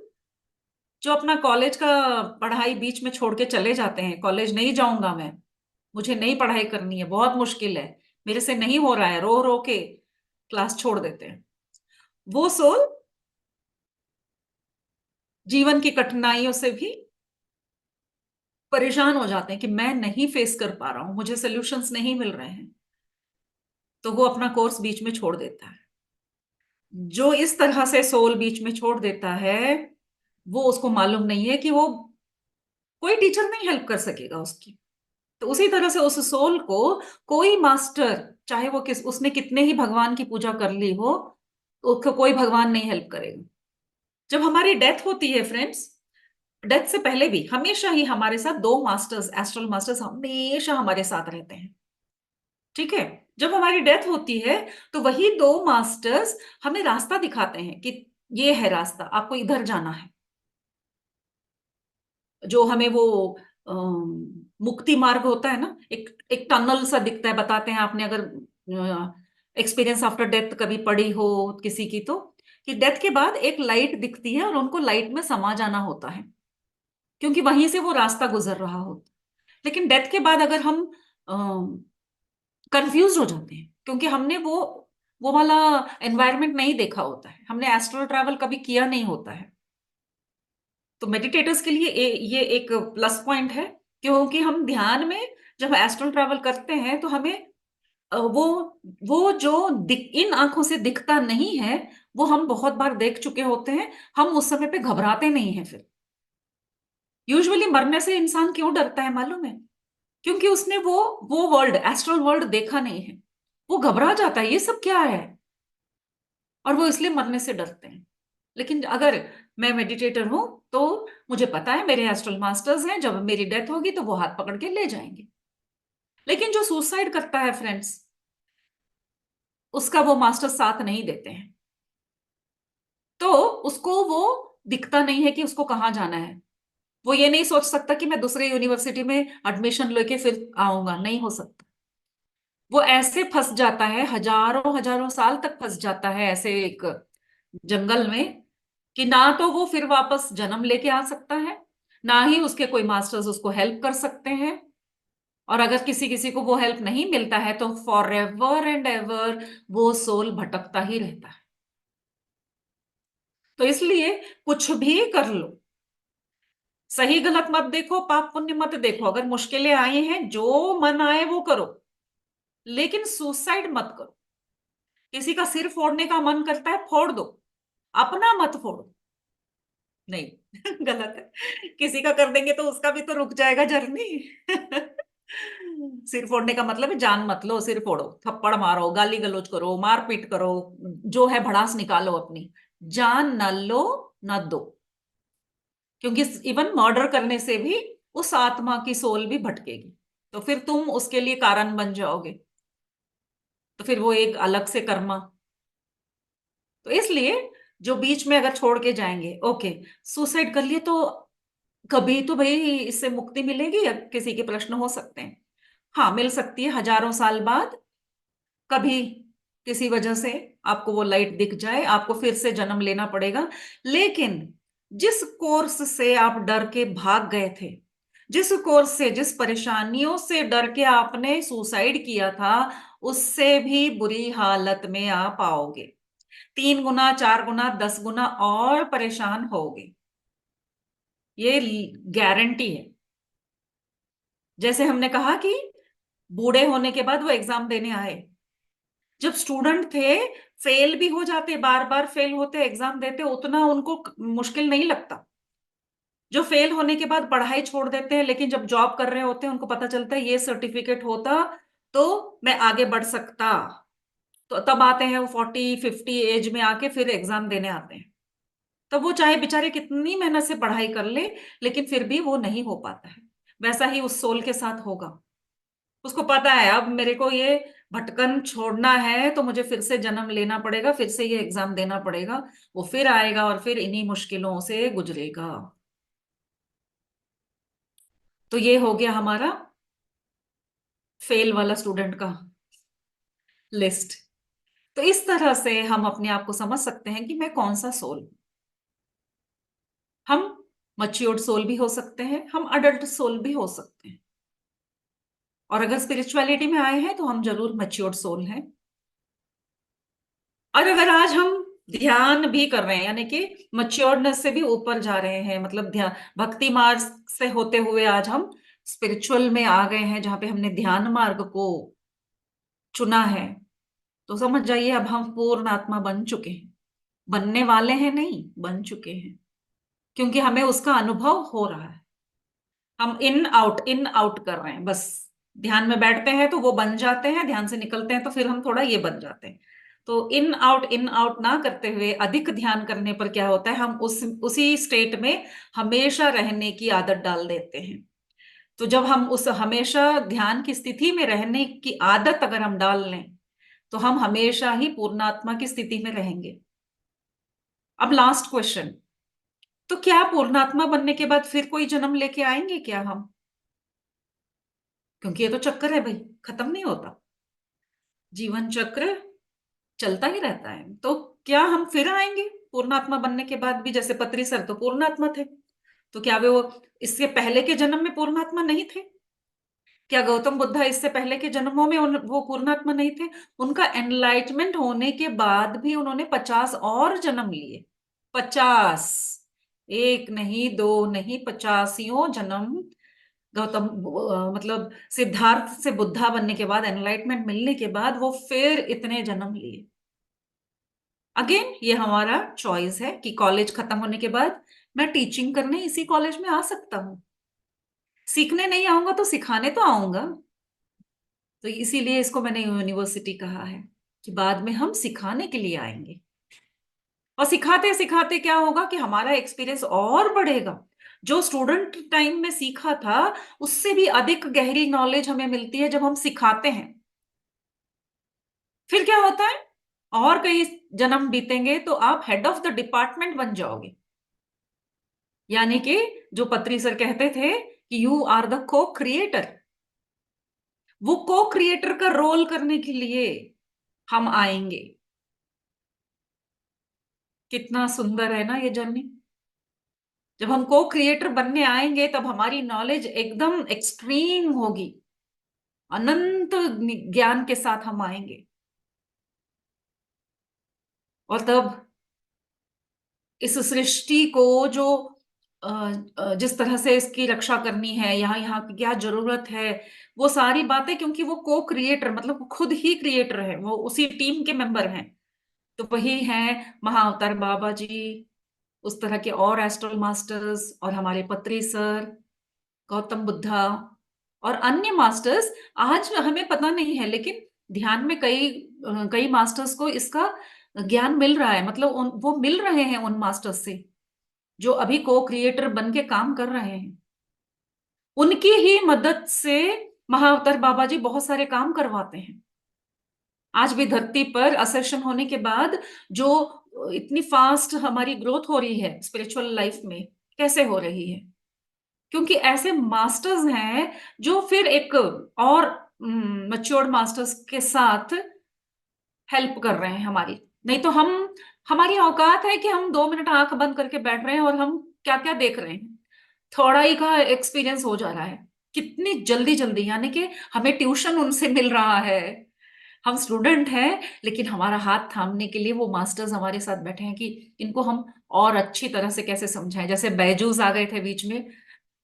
जो अपना कॉलेज का पढ़ाई बीच में छोड़ के चले जाते हैं, कॉलेज नहीं जाऊंगा मैं, मुझे नई पढ़ाई करनी है, बहुत मुश्किल है, मेरे से नहीं हो रहा है, रो रो के क्लास छोड़ देते हैं। वो सोल जीवन की कठिनाइयों से भी परेशान हो जाते हैं कि मैं नहीं फेस कर पा रहा हूं, मुझे सॉल्यूशंस नहीं मिल रहे हैं, तो वो अपना कोर्स बीच में छोड़ देता है। जो इस तरह से सोल बीच में छोड़ देता है, वो उसको मालूम नहीं है कि वो कोई टीचर नहीं हेल्प कर सकेगा उसकी। तो उसी तरह से उस सोल को कोई मास्टर, चाहे वो उसने कितने ही भगवान की पूजा कर ली हो, तो कोई भगवान नहीं हेल्प करेगा। जब हमारी डेथ होती है फ्रेंड्स, डेथ से पहले भी हमेशा ही हमारे साथ दो मास्टर्स, एस्ट्रल मास्टर्स हमेशा हमारे साथ रहते हैं। ठीक है। जब हमारी डेथ होती है तो वही दो मास्टर्स हमें रास्ता दिखाते हैं कि ये है रास्ता, आपको इधर जाना है। जो हमें वो मुक्ति मार्ग होता है ना, एक एक टनल सा दिखता है, बताते हैं, आपने अगर एक्सपीरियंस आफ्टर डेथ कभी पढ़ी हो किसी की, तो कि डेथ के बाद एक लाइट दिखती है और उनको लाइट में समा जाना होता है, क्योंकि वहीं से वो रास्ता गुजर रहा होता। लेकिन डेथ के बाद अगर हम कंफ्यूज हो जाते हैं, क्योंकि हमने वो वाला एनवायरनमेंट नहीं देखा होता है, हमने एस्ट्रल ट्रैवल कभी किया नहीं होता है। तो मेडिटेटर्स के लिए ये एक प्लस पॉइंट है, क्योंकि हम ध्यान में जब एस्ट्रल ट्रैवल करते हैं तो हमें वो जो इन आंखों से दिखता नहीं है, वो हम बहुत बार देख चुके होते हैं। हम उस समय पे घबराते नहीं हैं। फिर यूजुअली मरने से इंसान क्यों डरता है मालूम है? क्योंकि उसने वो वर्ल्ड, एस्ट्रल वर्ल्ड देखा नहीं है। वो घबरा जाता है, ये सब क्या है, और वो इसलिए मरने से डरते हैं। लेकिन अगर मैं मेडिटेटर हूं तो मुझे पता है मेरे एस्ट्रल मास्टर्स हैं, जब मेरी डेथ होगी तो वो हाथ पकड़ के ले जाएंगे। लेकिन जो सुसाइड करता है फ्रेंड्स, उसका वो मास्टर साथ नहीं देते हैं, तो उसको वो दिखता नहीं है कि उसको कहाँ जाना है। वो ये नहीं सोच सकता कि मैं दूसरे यूनिवर्सिटी में एडमिशन लेके फिर आऊंगा, नहीं हो सकता। वो ऐसे फंस जाता है, हजारों हजारों साल तक फंस जाता है ऐसे एक जंगल में, कि ना तो वो फिर वापस जन्म लेके आ सकता है, ना ही उसके कोई मास्टर्स उसको हेल्प कर सकते हैं। और अगर किसी किसी को वो हेल्प नहीं मिलता है तो फॉर एवर एंड एवर वो सोल भटकता ही रहता है। तो इसलिए कुछ भी कर लो, सही गलत मत देखो, पाप पुण्य मत देखो, अगर मुश्किलें आई हैं जो मन आए वो करो, लेकिन सुसाइड मत करो। किसी का सिर फोड़ने का मन करता है, फोड़ दो, अपना मत फोड़ो। नहीं गलत है, किसी का कर देंगे तो उसका भी तो रुक जाएगा जर्नी। सिर फोड़ने का मतलब है जान मत लो, सिर फोड़ो, थप्पड़ मारो, गाली गलौज करो, मारपीट करो, जो है भड़ास निकालो अपनी, जान न लो, न दो। क्योंकि इवन मर्डर करने से भी उस आत्मा की सोल भी भटकेगी, तो फिर तुम उसके लिए कारण बन जाओगे, तो फिर वो एक अलग से कर्मा। तो इसलिए जो बीच में अगर छोड़ के जाएंगे, ओके, सुसाइड कर लिए तो कभी तो भाई इससे मुक्ति मिलेगी, या किसी के प्रश्न हो सकते हैं। हाँ, मिल सकती है हजारों साल बाद, कभी किसी वजह से आपको वो लाइट दिख जाए, आपको फिर से जन्म लेना पड़ेगा। लेकिन जिस कोर्स से आप डर के भाग गए थे, जिस कोर्स से, जिस परेशानियों से डर के आपने सुसाइड किया था, उससे भी बुरी हालत में आप आओगे। 3 गुना, 4 गुना, 10 गुना और परेशान होगे, ये गारंटी है। जैसे हमने कहा कि बूढ़े होने के बाद वो एग्जाम देने आए, जब स्टूडेंट थे फेल भी हो जाते, बार बार फेल होते, एग्जाम देते, उतना उनको मुश्किल नहीं लगता। जो फेल होने के बाद पढ़ाई छोड़ देते हैं, लेकिन जब जॉब कर रहे होते हैं उनको पता चलता है ये सर्टिफिकेट होता तो मैं आगे बढ़ सकता, तो तब आते हैं वो 40-50 एज में आके फिर एग्जाम देने आते हैं। तब वो चाहे बेचारे कितनी मेहनत से पढ़ाई कर ले, लेकिन फिर भी वो नहीं हो पाता है। वैसा ही उस सोल के साथ होगा। उसको पता है अब मेरे को ये भटकन छोड़ना है तो मुझे फिर से जन्म लेना पड़ेगा, फिर से ये एग्जाम देना पड़ेगा। वो फिर आएगा और फिर इन्हीं मुश्किलों से गुजरेगा। तो ये हो गया हमारा फेल वाला स्टूडेंट का लिस्ट। तो इस तरह से हम अपने आप को समझ सकते हैं कि मैं कौन सा सोल। हम मच्योर्ड सोल भी हो सकते हैं, हम अडल्ट सोल भी हो सकते हैं। और अगर स्पिरिचुअलिटी में आए हैं तो हम जरूर मच्योर्ड सोल हैं। और अगर आज हम ध्यान भी कर रहे हैं, यानी कि मच्योर्डनेस से भी ऊपर जा रहे हैं, मतलब ध्यान भक्ति मार्ग से होते हुए आज हम स्पिरिचुअल में आ गए हैं, जहां पे हमने ध्यान मार्ग को चुना है, तो समझ जाइए अब हम पूर्ण आत्मा बन चुके हैं। बनने वाले हैं नहीं, बन चुके हैं, क्योंकि हमें उसका अनुभव हो रहा है। हम इन आउट कर रहे हैं बस। ध्यान में बैठते हैं तो वो बन जाते हैं, ध्यान से निकलते हैं तो फिर हम थोड़ा ये बन जाते हैं। तो इन आउट ना करते हुए अधिक ध्यान करने पर क्या होता है, हम उसी स्टेट में हमेशा रहने की आदत डाल देते हैं। तो जब हम उस हमेशा ध्यान की स्थिति में रहने की आदत अगर हम डाल लें, तो हम हमेशा ही पूर्णात्मा की स्थिति में रहेंगे। अब लास्ट क्वेश्चन, तो क्या पूर्णात्मा बनने के बाद फिर कोई जन्म लेके आएंगे क्या हम? क्योंकि ये तो चक्कर है भाई, खत्म नहीं होता। जीवन चक्र चलता ही रहता है। तो क्या हम फिर आएंगे पूर्णात्मा बनने के बाद भी? जैसे पत्री सर तो पूर्णात्मा थे, तो क्या वे वो इससे पहले के जन्म में पूर्णात्मा नहीं थे? क्या गौतम बुद्धा इससे पहले के जन्मों में वो पूर्णात्मा नहीं थे? उनका एनलाइटमेंट होने के बाद भी उन्होंने 50 और जन्म लिए। 50, एक नहीं, दो नहीं, 50 जन्म। मतलब सिद्धार्थ से बुद्धा बनने के बाद, एनलाइटमेंट मिलने के बाद वो फिर इतने जन्म लिए। अगेन ये हमारा चॉइस है कि कॉलेज खत्म होने के बाद मैं टीचिंग करने इसी कॉलेज में आ सकता हूँ। सीखने नहीं आऊंगा तो सिखाने तो आऊंगा। तो इसीलिए इसको मैंने यूनिवर्सिटी कहा है, कि बाद में हम सिखाने के लिए आएंगे। और सिखाते सिखाते क्या होगा कि हमारा एक्सपीरियंस और बढ़ेगा। जो स्टूडेंट टाइम में सीखा था, उससे भी अधिक गहरी नॉलेज हमें मिलती है जब हम सिखाते हैं। फिर क्या होता है, और कई जन्म बीतेंगे तो आप हेड ऑफ द डिपार्टमेंट बन जाओगे। यानी कि जो पत्री सर कहते थे कि यू आर द को क्रिएटर, वो को क्रिएटर का रोल करने के लिए हम आएंगे। कितना सुंदर है ना ये जर्नी। जब हम को क्रिएटर बनने आएंगे तब हमारी नॉलेज एकदम एक्सट्रीम होगी, अनंत ज्ञान के साथ हम आएंगे। और तब इस सृष्टि को जो जिस तरह से इसकी रक्षा करनी है, यहाँ यहाँ की क्या जरूरत है, वो सारी बातें, क्योंकि वो को क्रिएटर मतलब वो खुद ही क्रिएटर है, वो उसी टीम के मेंबर हैं। तो वही हैं महाअवतार बाबा जी, उस तरह के और एस्ट्रल मास्टर्स, और हमारे पत्री सर, गौतम बुद्धा, और अन्य मास्टर्स। आज हमें पता नहीं है, लेकिन ध्यान में कई कई मास्टर्स को इसका ज्ञान मिल रहा है, मतलब वो मिल रहे हैं उन मास्टर्स से जो अभी को क्रिएटर बन के काम कर रहे हैं। उनकी ही मदद से महाअवतार बाबा जी बहुत सारे काम करवाते हैं। आज भी धरती पर असेशन होने के बाद जो इतनी फास्ट हमारी ग्रोथ हो रही है स्पिरिचुअल लाइफ में, कैसे हो रही है? क्योंकि ऐसे मास्टर्स हैं जो फिर एक और मैच्योर्ड मास्टर्स के साथ हेल्प कर रहे हैं हमारी। नहीं तो हमारी औकात है कि हम 2 मिनट आंख बंद करके बैठ रहे हैं और हम क्या क्या देख रहे हैं। थोड़ा ही का एक्सपीरियंस हो जा रहा है, कितनी जल्दी जल्दी, यानी कि हमें ट्यूशन उनसे मिल रहा है। हम स्टूडेंट हैं, लेकिन हमारा हाथ थामने के लिए वो मास्टर्स हमारे साथ बैठे हैं कि इनको हम और अच्छी तरह से कैसे समझाएं। जैसे बैजूस आ गए थे बीच में,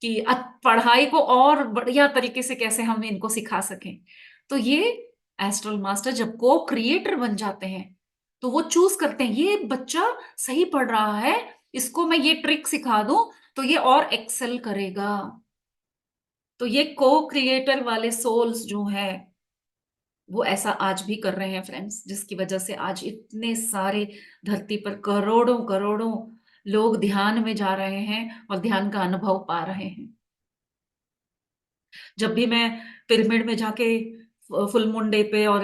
कि पढ़ाई को और बढ़िया तरीके से कैसे हम इनको सिखा सकें। तो ये एस्ट्रल मास्टर जब को क्रिएटर बन जाते हैं, तो वो चूज करते हैं ये बच्चा सही पढ़ रहा है, इसको मैं ये ट्रिक सिखा दूं तो ये और एक्सेल करेगा। तो ये को क्रिएटर वाले सोल्स जो हैं, वो ऐसा आज भी कर रहे हैं फ्रेंड्स, जिसकी वजह से आज इतने सारे धरती पर करोड़ों करोड़ों लोग ध्यान में जा रहे हैं और ध्यान का अनुभव पा रहे हैं। जब भी मैं पिरामिड में जाके फुल मून डे पे और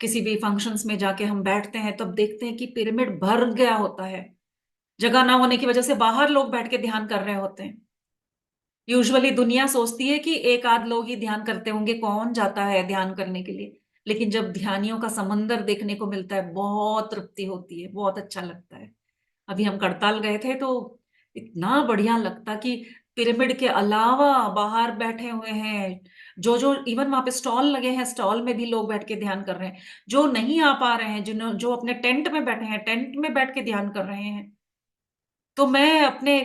किसी भी फंक्शंस में जाके हम बैठते हैं, तब देखते हैं कि पिरामिड भर गया होता है। जगह ना होने की वजह से बाहर लोग बैठ के ध्यान कर रहे होते हैं। यूजुअली दुनिया सोचती है कि एक आध लोग ही ध्यान करते होंगे, कौन जाता है ध्यान करने के लिए। लेकिन जब ध्यानियों का समंदर देखने को मिलता है, बहुत तृप्ति होती है, बहुत अच्छा लगता है। अभी हम करताल गए थे तो इतना बढ़िया लगता कि पिरामिड के अलावा बाहर बैठे हुए हैं, जो जो इवन वहां पे स्टॉल लगे हैं, स्टॉल में भी लोग बैठ के ध्यान कर रहे हैं। जो नहीं आ पा रहे हैं, जिन्हों जो अपने टेंट में बैठे हैं, टेंट में बैठ के ध्यान कर रहे हैं। तो मैं अपने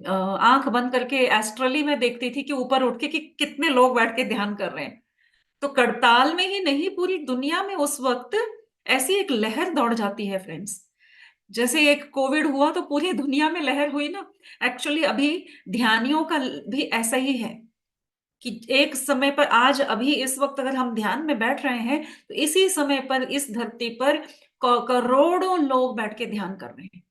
आंख बंद करके एस्ट्रली में देखती थी कि ऊपर उठ के कि कितने लोग बैठ के ध्यान कर रहे हैं। तो करताल में ही नहीं, पूरी दुनिया में उस वक्त ऐसी एक लहर दौड़ जाती है फ्रेंड्स। जैसे एक कोविड हुआ तो पूरी दुनिया में लहर हुई ना, एक्चुअली अभी ध्यानियों का भी ऐसा ही है कि एक समय पर, आज अभी इस वक्त अगर हम ध्यान में बैठ रहे हैं, तो इसी समय पर इस धरती पर करोड़ों लोग बैठ के ध्यान कर रहे हैं।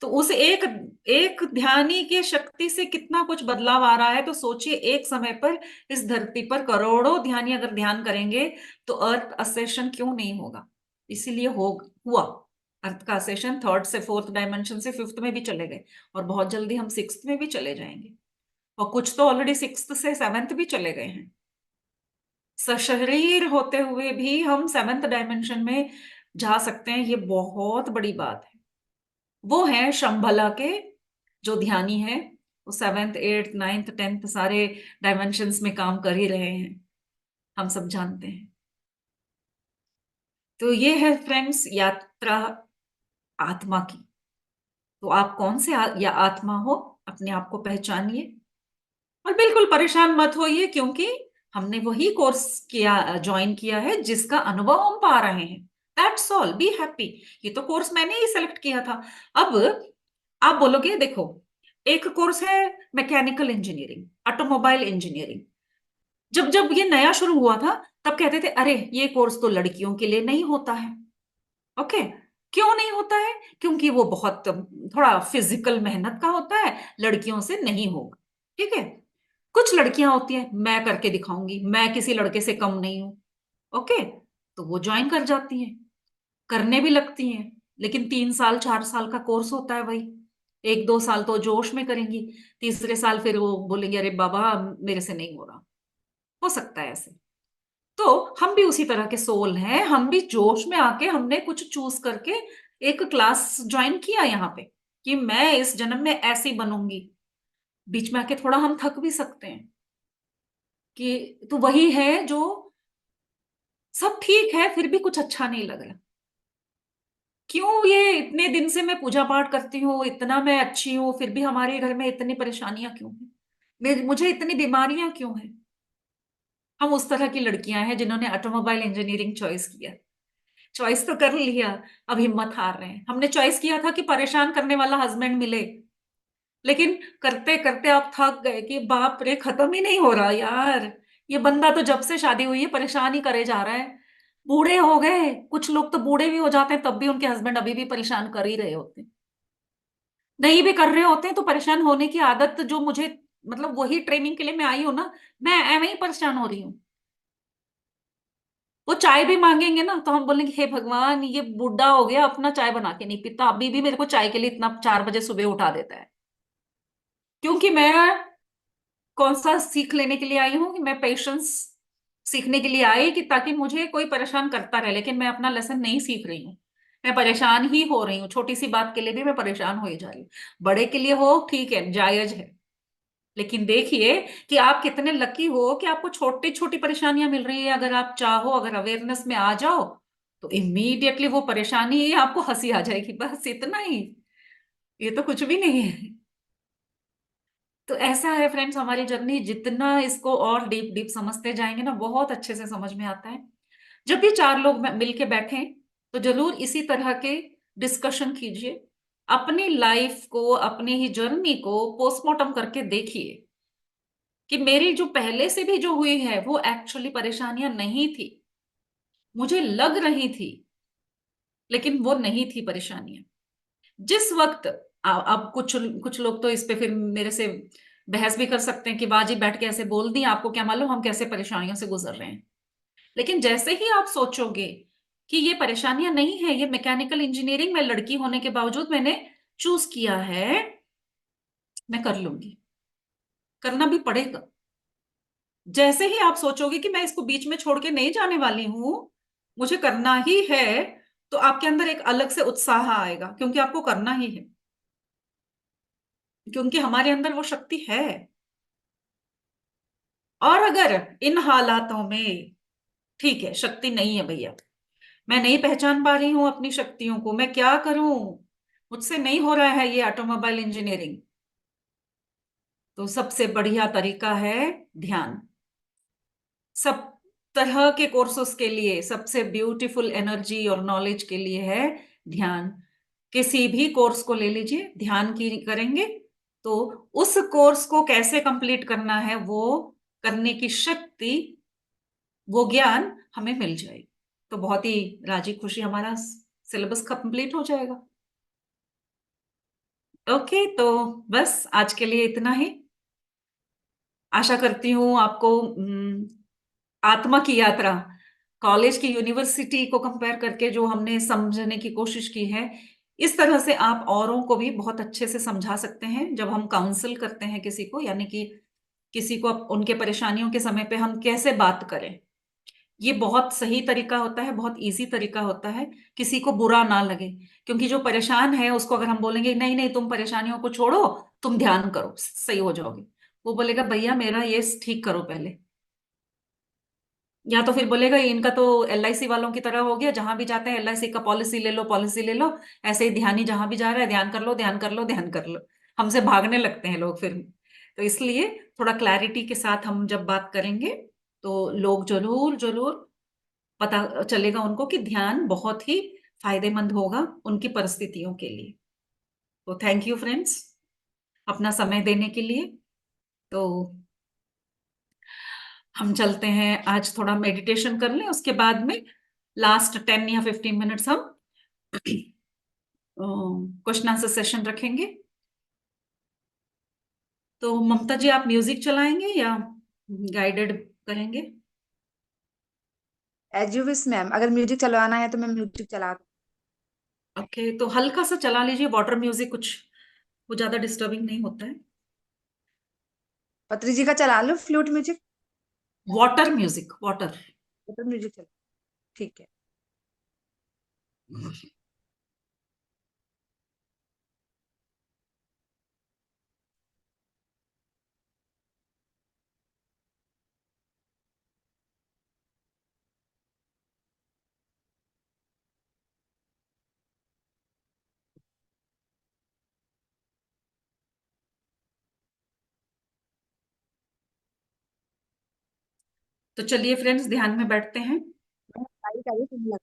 तो उस एक एक ध्यानी की शक्ति से कितना कुछ बदलाव आ रहा है। तो सोचिए, एक समय पर इस धरती पर करोड़ों ध्यानी अगर ध्यान करेंगे, तो अर्थ असेशन क्यों नहीं होगा। इसीलिए हो हुआ अर्थ का असेशन। थर्ड से फोर्थ डायमेंशन से फिफ्थ में भी चले गए, और बहुत जल्दी हम सिक्स्थ में भी चले जाएंगे, और कुछ तो ऑलरेडी सिक्स्थ से सेवेंथ भी चले गए हैं। सशरीर होते हुए भी हम सेवेंथ डायमेंशन में जा सकते हैं, ये बहुत बड़ी बात है। वो है शंभला के जो ध्यानी है, वो सेवेंथ एट्थ नाइन्थ टेंथ सारे डायमेंशंस में काम कर ही रहे हैं, हम सब जानते हैं। तो ये है फ्रेंड्स यात्रा आत्मा की। तो आप कौन से या आत्मा हो, अपने आप को पहचानिए, और बिल्कुल परेशान मत होइए, क्योंकि हमने वही कोर्स किया, ज्वाइन किया है जिसका अनुभव हम पा रहे हैं। That's all, be happy. ये तो कोर्स मैंने ही सेलेक्ट किया था। अब आप बोलोगे, देखो, एक कोर्स है मैकेनिकल इंजीनियरिंग, ऑटोमोबाइल इंजीनियरिंग। जब जब ये नया शुरू हुआ था, तब कहते थे अरे ये कोर्स तो लड़कियों के लिए नहीं होता है। ओके, क्यों नहीं होता है? क्योंकि वो बहुत थोड़ा फिजिकल मेहनत का होता है, लड़कियों से नहीं होगा। ठीक है, कुछ लड़कियां होती हैं, मैं करके दिखाऊंगी, मैं किसी लड़के से कम नहीं हूं। ओके, तो वो ज्वाइन कर जाती हैं, करने भी लगती हैं। लेकिन 3 साल 4 साल का कोर्स होता है भाई। 1 2 साल तो जोश में करेंगी, तीसरे साल फिर वो बोलेंगे अरे बाबा मेरे से नहीं हो रहा। हो सकता है ऐसे। तो हम भी उसी तरह के सोल हैं, हम भी जोश में आके हमने कुछ चूज करके एक क्लास ज्वाइन किया यहाँ पे, कि मैं इस जन्म में ऐसी बनूंगी। बीच में आके थोड़ा हम थक भी सकते हैं, कि तो वही है जो सब ठीक है, फिर भी कुछ अच्छा नहीं लग रहा। क्यों ये इतने दिन से मैं पूजा पाठ करती हूँ, इतना मैं अच्छी हूँ, फिर भी हमारे घर में इतनी परेशानियां क्यों हैं, मुझे इतनी बीमारियां क्यों हैं। हम उस तरह की लड़कियां हैं जिन्होंने ऑटोमोबाइल इंजीनियरिंग चॉइस किया। चॉइस तो कर लिया, अब हिम्मत हार रहे हैं। हमने चॉइस किया था कि परेशान करने वाला हस्बैंड मिले, लेकिन करते करते आप थक गए कि बाप रे खत्म ही नहीं हो रहा यार। ये बंदा तो जब से शादी हुई है परेशान ही करे जा रहा है। बूढ़े हो गए, कुछ लोग तो बूढ़े भी हो जाते हैं, तब भी उनके हस्बैंड अभी भी परेशान कर ही रहे होते हैं। नहीं भी कर रहे होते हैं तो परेशान होने की आदत जो मुझे, मतलब वही ट्रेनिंग के लिए मैं आई हूं ना, मैं एवं ही परेशान हो रही हूँ। वो चाय भी मांगेंगे ना, तो हम बोलेंगे हे भगवान ये बूढ़ा हो गया, अपना चाय बना के नहीं पीता, अभी भी मेरे को चाय के लिए इतना 4 बजे सुबह उठा देता है। क्योंकि मैं कौन सा सीख लेने के लिए आई हूं, कि मैं पेशेंस सीखने के लिए आई, कि ताकि मुझे कोई परेशान करता रहे, लेकिन मैं अपना लेसन नहीं सीख रही हूँ। मैं परेशान ही हो रही हूँ, छोटी सी बात के लिए भी मैं परेशान हो ही जा रही हूँ। बड़े के लिए हो ठीक है, जायज है, लेकिन देखिए कि आप कितने लकी हो कि आपको छोटी छोटी परेशानियां मिल रही है। अगर आप चाहो, अगर अवेयरनेस में आ जाओ, तो इमीडिएटली वो परेशानी ही आपको हंसी आ जाएगी, बस इतना ही। ये तो कुछ भी नहीं है। तो ऐसा है फ्रेंड्स, हमारी जर्नी जितना इसको और डीप डीप समझते जाएंगे ना, बहुत अच्छे से समझ में आता है। जब भी चार लोग मिलके बैठें, तो जरूर इसी तरह के डिस्कशन कीजिए। अपनी लाइफ को, अपनी ही जर्नी को पोस्टमार्टम करके देखिए कि मेरी जो पहले से भी जो हुई है वो एक्चुअली परेशानियां नहीं थी। मुझे लग रही थी, लेकिन वो नहीं थी परेशानियां। जिस वक्त अब कुछ कुछ लोग तो इस पे फिर मेरे से बहस भी कर सकते हैं कि बाजी बैठ के ऐसे बोल दी, आपको क्या मालूम हम कैसे परेशानियों से गुजर रहे हैं। लेकिन जैसे ही आप सोचोगे कि ये परेशानियां नहीं है, ये मैकेनिकल इंजीनियरिंग में लड़की होने के बावजूद मैंने चूज किया है, मैं कर लूंगी, करना भी पड़ेगा। जैसे ही आप सोचोगे कि मैं इसको बीच में छोड़ के नहीं जाने वाली हूं, मुझे करना ही है, तो आपके अंदर एक अलग से उत्साह आएगा, क्योंकि आपको करना ही है, क्योंकि हमारे अंदर वो शक्ति है। और अगर इन हालातों में, ठीक है शक्ति नहीं है भैया, मैं नहीं पहचान पा रही हूं अपनी शक्तियों को, मैं क्या करूं, मुझसे नहीं हो रहा है ये ऑटोमोबाइल इंजीनियरिंग, तो सबसे बढ़िया तरीका है ध्यान। सब तरह के कोर्सेस के लिए सबसे ब्यूटीफुल एनर्जी और नॉलेज के लिए है ध्यान। किसी भी कोर्स को ले लीजिए, ध्यान की करेंगे तो उस कोर्स को कैसे कंप्लीट करना है, वो करने की शक्ति, वो ज्ञान हमें मिल जाएगी। तो बहुत ही राजी खुशी हमारा सिलेबस कंप्लीट हो जाएगा। ओके, तो बस आज के लिए इतना ही। आशा करती हूँ आपको आत्मा की यात्रा, कॉलेज की यूनिवर्सिटी को कंपेयर करके जो हमने समझने की कोशिश की है, इस तरह से आप औरों को भी बहुत अच्छे से समझा सकते हैं। जब हम काउंसल करते हैं किसी को, यानी कि किसी को उनके परेशानियों के समय पे हम कैसे बात करें, ये बहुत सही तरीका होता है, बहुत इजी तरीका होता है, किसी को बुरा ना लगे। क्योंकि जो परेशान है उसको अगर हम बोलेंगे नहीं नहीं तुम परेशानियों को छोड़ो, तुम ध्यान करो सही हो जाओगे, वो बोलेगा भैया मेरा ये ठीक करो पहले। या तो फिर बोलेगा ये इनका तो एलआईसी वालों की तरह हो गया, जहां भी जाते हैं एलआईसी का पॉलिसी ले लो, पॉलिसी ले लो, ऐसे ही ध्यान ही जहां भी जा रहा है ध्यान कर लो, ध्यान कर लो, ध्यान कर लो। हमसे भागने लगते हैं लोग फिर। तो इसलिए थोड़ा क्लैरिटी के साथ हम जब बात करेंगे, तो लोग जरूर जरूर पता चलेगा उनको कि ध्यान बहुत ही फायदेमंद होगा उनकी परिस्थितियों के लिए। तो थैंक यू फ्रेंड्स, अपना समय देने के लिए। तो हम चलते हैं, आज थोड़ा मेडिटेशन कर लें, उसके बाद में लास्ट 10 या 15 मिनट्स हम क्वेश्चन आंसर सेशन रखेंगे। तो ममता जी आप म्यूजिक चलाएंगे या गाइडेड करेंगे? एज यू विश मैम, अगर म्यूजिक चलवाना है तो मैं म्यूजिक चला दूँ। ओके, तो हल्का सा चला लीजिए वाटर म्यूजिक, कुछ वो ज्यादा डिस्टर्बिंग नहीं होता है। पत्री जी का चला लो flute music. Water music, water. तो म्यूजिक चला, ठीक है। तो चलिए फ्रेंड्स, ध्यान में बैठते हैं। मैं ट्राई कर रही हूँ, तुम्हें लगा।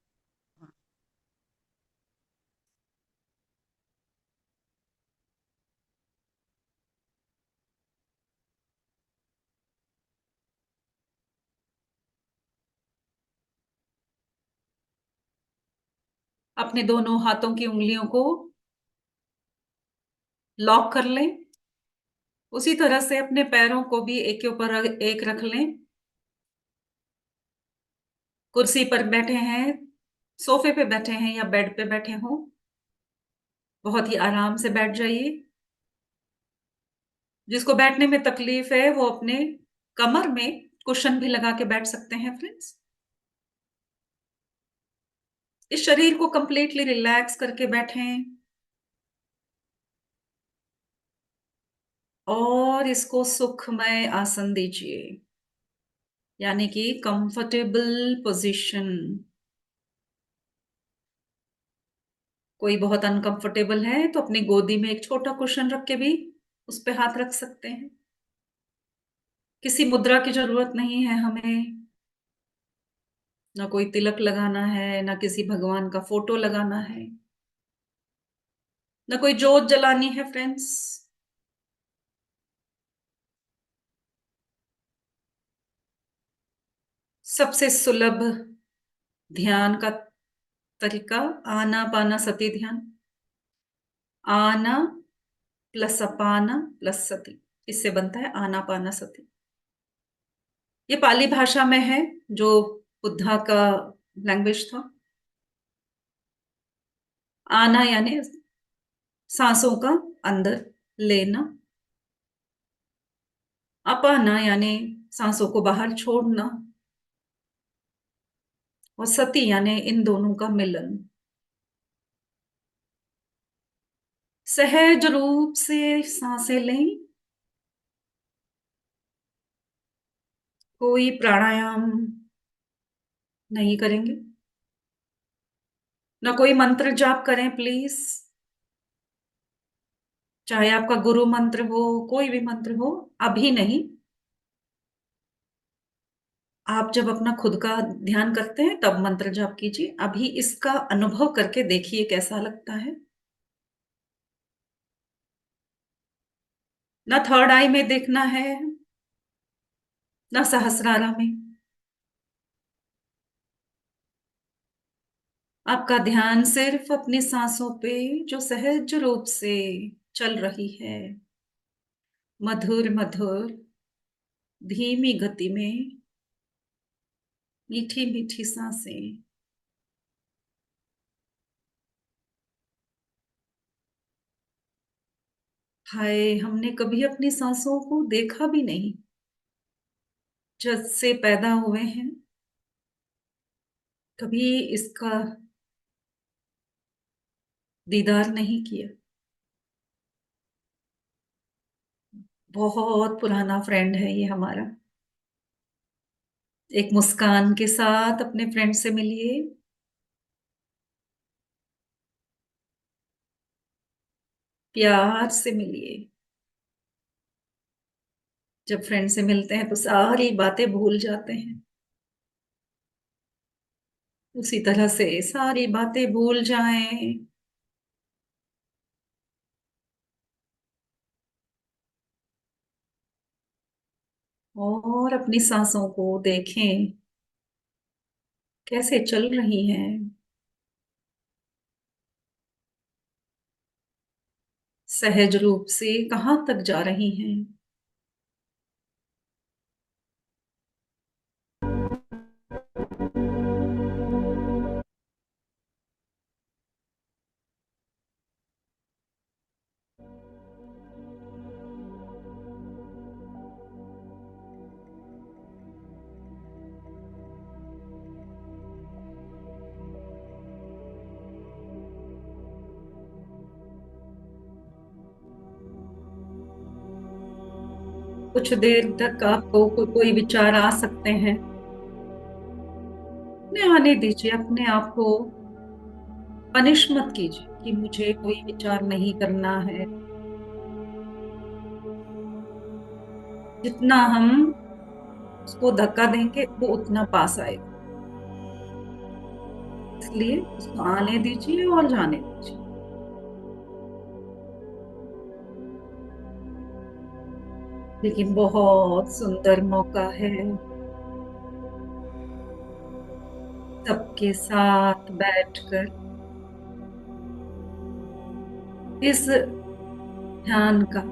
अपने दोनों हाथों की उंगलियों को लॉक कर लें। उसी तरह से अपने पैरों को भी एक के ऊपर एक रख लें। कुर्सी पर बैठे हैं, सोफे पे बैठे हैं या बेड पे बैठे हो, बहुत ही आराम से बैठ जाइए। जिसको बैठने में तकलीफ है वो अपने कमर में कुशन भी लगा के बैठ सकते हैं फ्रेंड्स। इस शरीर को कंप्लीटली रिलैक्स करके बैठें। और इसको सुखमय आसन दीजिए, यानी कि कंफर्टेबल पोजीशन। कोई बहुत अनकंफर्टेबल है तो अपनी गोदी में एक छोटा कुशन रख के भी उस पे हाथ रख सकते हैं। किसी मुद्रा की जरूरत नहीं है हमें, ना कोई तिलक लगाना है, ना किसी भगवान का फोटो लगाना है, ना कोई जोत जलानी है फ्रेंड्स। सबसे सुलभ ध्यान का तरीका आना सती ध्यान। आना प्लस अपाना प्लस सती, इससे बनता है आना सती। ये पाली भाषा में है, जो बुद्धा का लैंग्वेज था। आना यानी सांसों का अंदर लेना, अपाना यानी सांसों को बाहर छोड़ना, और सती यानी इन दोनों का मिलन। सहज रूप से सांसें लें। कोई प्राणायाम नहीं करेंगे, ना कोई मंत्र जाप करें प्लीज। चाहे आपका गुरु मंत्र हो, कोई भी मंत्र हो, अभी नहीं। आप जब अपना खुद का ध्यान करते हैं तब मंत्र जाप कीजिए, अभी इसका अनुभव करके देखिए कैसा लगता है। ना थर्ड आई में देखना है, ना सहस्रारा में। आपका ध्यान सिर्फ अपनी सांसों पे जो सहज रूप से चल रही है, मधुर मधुर धीमी गति में, मीठी मीठी सांसें। हाय, हमने कभी अपनी सांसों को देखा भी नहीं। जब से पैदा हुए हैं कभी इसका दीदार नहीं किया। बहुत पुराना फ्रेंड है ये हमारा। एक मुस्कान के साथ अपने फ्रेंड से मिलिए। प्यार से मिलिए। जब फ्रेंड से मिलते हैं तो सारी बातें भूल जाते हैं। उसी तरह से सारी बातें भूल जाएं। और अपनी सांसों को देखें कैसे चल रही हैं, सहज रूप से कहाँ तक जा रही हैं। कुछ देर तक आपको कोई विचार आ सकते हैं, उन्हें आने दीजिए। अपने आप को पनिश मत कीजिए कि मुझे कोई विचार नहीं करना है। जितना हम उसको धक्का देंगे वो उतना पास आएगा। इसलिए उसको आने दीजिए और जाने दीजिए। लेकिन बहुत सुंदर मौका है सबके साथ बैठकर इस ध्यान का,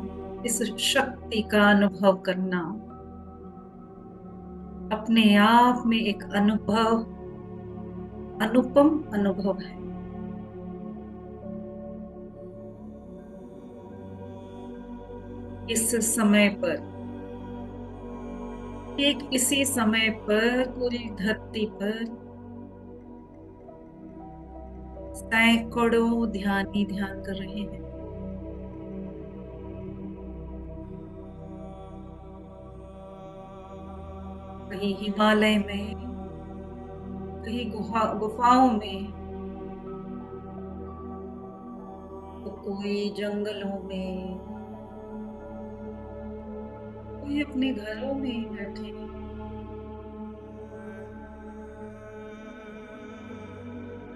इस शक्ति का अनुभव करना। अपने आप में एक अनुभव, अनुपम अनुभव है। इस समय पर, एक इसी समय पर पूरी धरती पर सैकड़ों ध्यानी ध्यान कर रहे हैं। कहीं हिमालय में, कहीं गुफाओं में, तो कोई जंगलों में, कोई अपने घरों में ही बैठे हैं,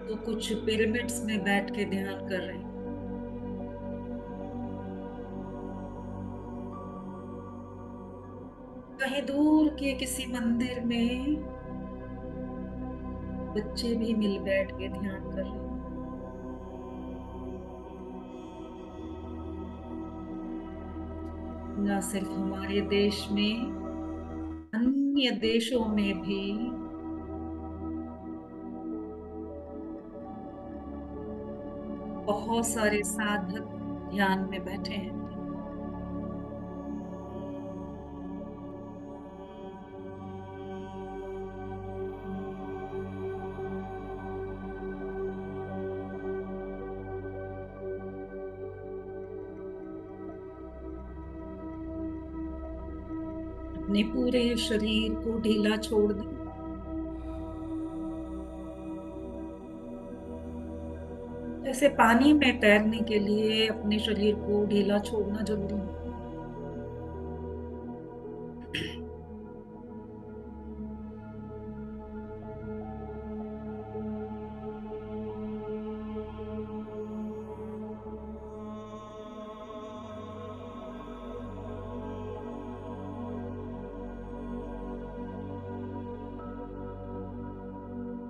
तो कुछ पिरामिड्स में बैठ के ध्यान कर रहे हैं। कहीं दूर के किसी मंदिर में बच्चे भी मिल बैठ के ध्यान कर रहे हैं। न सिर्फ हमारे देश में, अन्य देशों में भी बहुत सारे साधक ध्यान में बैठे हैं। अपने पूरे शरीर को ढीला छोड़ दें। जैसे पानी में तैरने के लिए अपने शरीर को ढीला छोड़ना जरूरी है।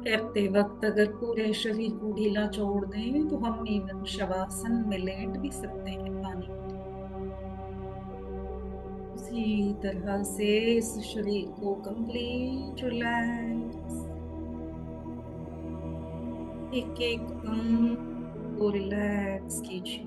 तैरते वक्त अगर पूरे शरीर को ढीला छोड़ दें तो हम इवन शवासन में लेट भी सकते हैं पानी में। उसी तरह से इस शरीर को कंप्लीट रिलैक्स, एक एक अंग को रिलैक्स कीजिए।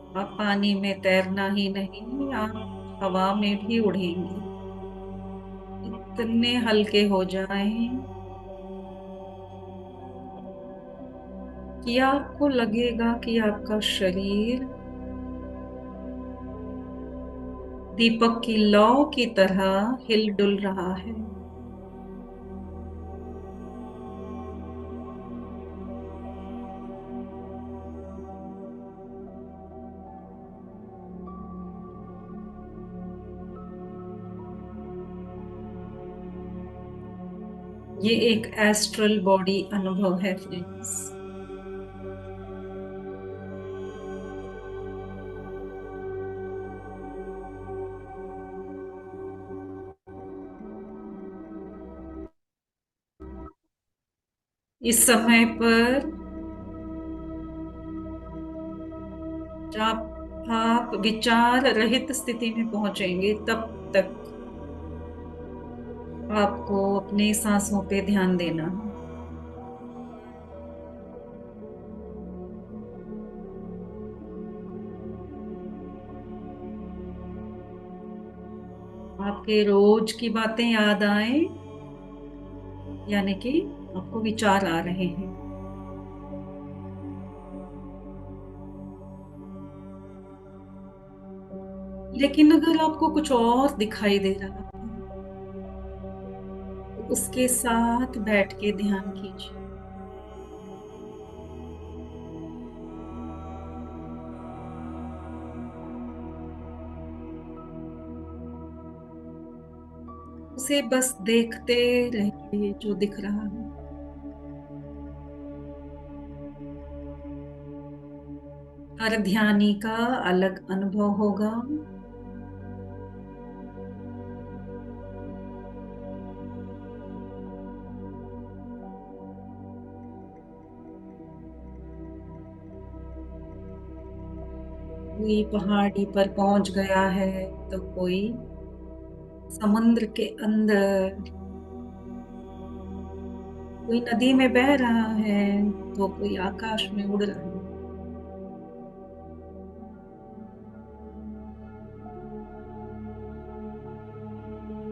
आप पानी में तैरना ही नहीं, आप हवा में भी उड़ेंगे। इतने हल्के हो जाएं कि आपको लगेगा कि आपका शरीर दीपक की लौ की तरह हिल डुल रहा है। ये एक एस्ट्रल बॉडी अनुभव है फ्रेंड्स। इस समय पर जब आप विचार रहित स्थिति में पहुंचेंगे तब तक आपको अपने सांसों पे ध्यान देना है। आपके रोज की बातें याद आए, यानी कि आपको विचार आ रहे हैं। लेकिन अगर आपको कुछ और दिखाई दे रहा है तो उसके साथ बैठ के ध्यान कीजिए। उसे बस देखते रहिए जो दिख रहा है। हर ध्यानी का अलग अनुभव होगा। कोई पहाड़ी पर पहुंच गया है तो कोई समुद्र के अंदर, कोई नदी में बह रहा है तो कोई आकाश में उड़ रहा है।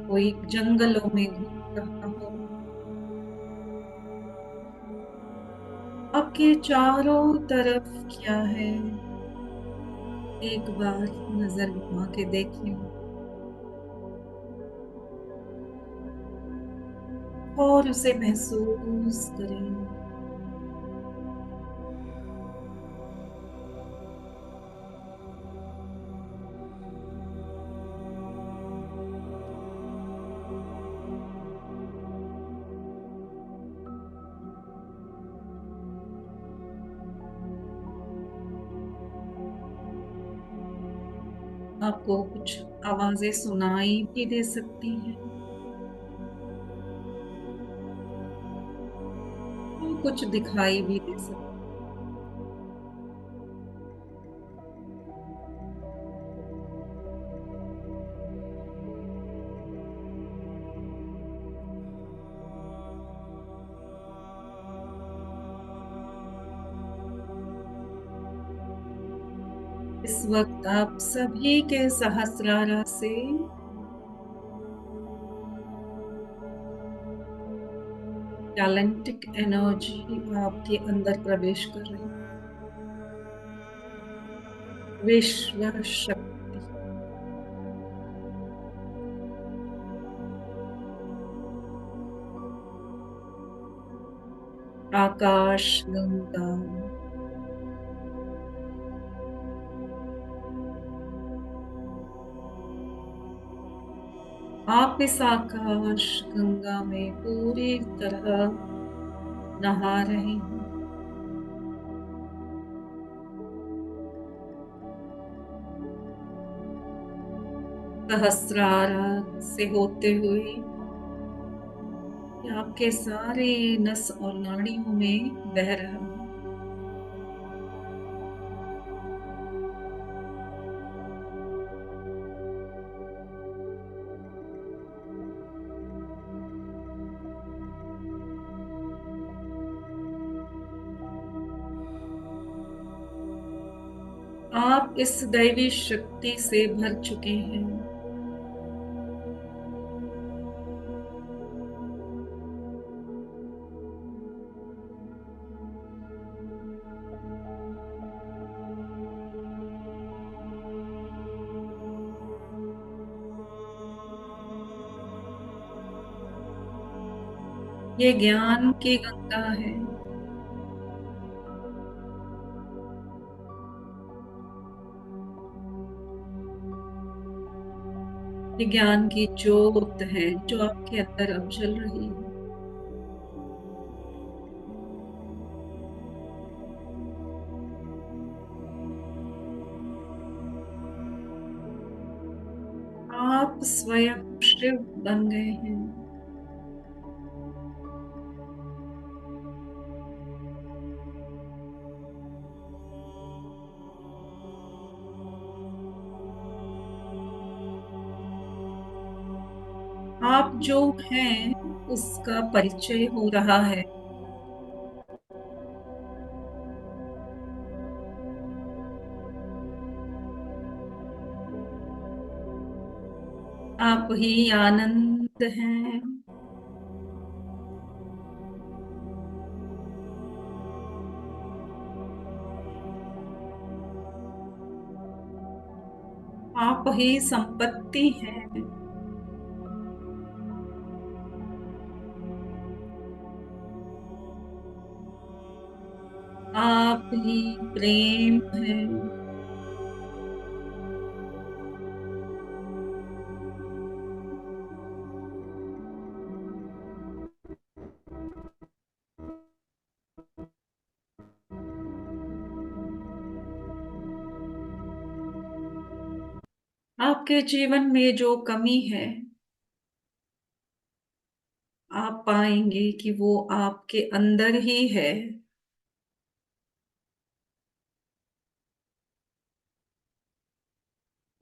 कोई जंगलों में घूम रहा हो। आप आपके चारों तरफ क्या है, एक बार नजर घुमा के देखिए और उसे महसूस करें। आपको कुछ आवाजें सुनाई भी दे सकती हैं और कुछ दिखाई भी दे सकती। इस वक्त आप सभी के सहस्रारा से टैलेंटिक एनर्जी आपके अंदर प्रवेश कर रही है। विश्व शक्ति, आकाश गंगा, आप इस आकाश गंगा में पूरी तरह नहा रहे हैं। सहस्रारा से होते हुए ये आपके सारे नस और नाड़ियों में बह रहा है। आप इस दैवी शक्ति से भर चुके हैं। ये ज्ञान की गंगा है। ये ज्ञान की ज्योत है जो आपके अंदर अब जल रही है। आप स्वयं शिव बन गए हैं। आप जो हैं उसका परिचय हो रहा है। आप ही आनंद हैं। आप ही संपत्ति हैं। आप ही प्रेम हैं। आपके जीवन में जो कमी है आप पाएंगे कि वो आपके अंदर ही है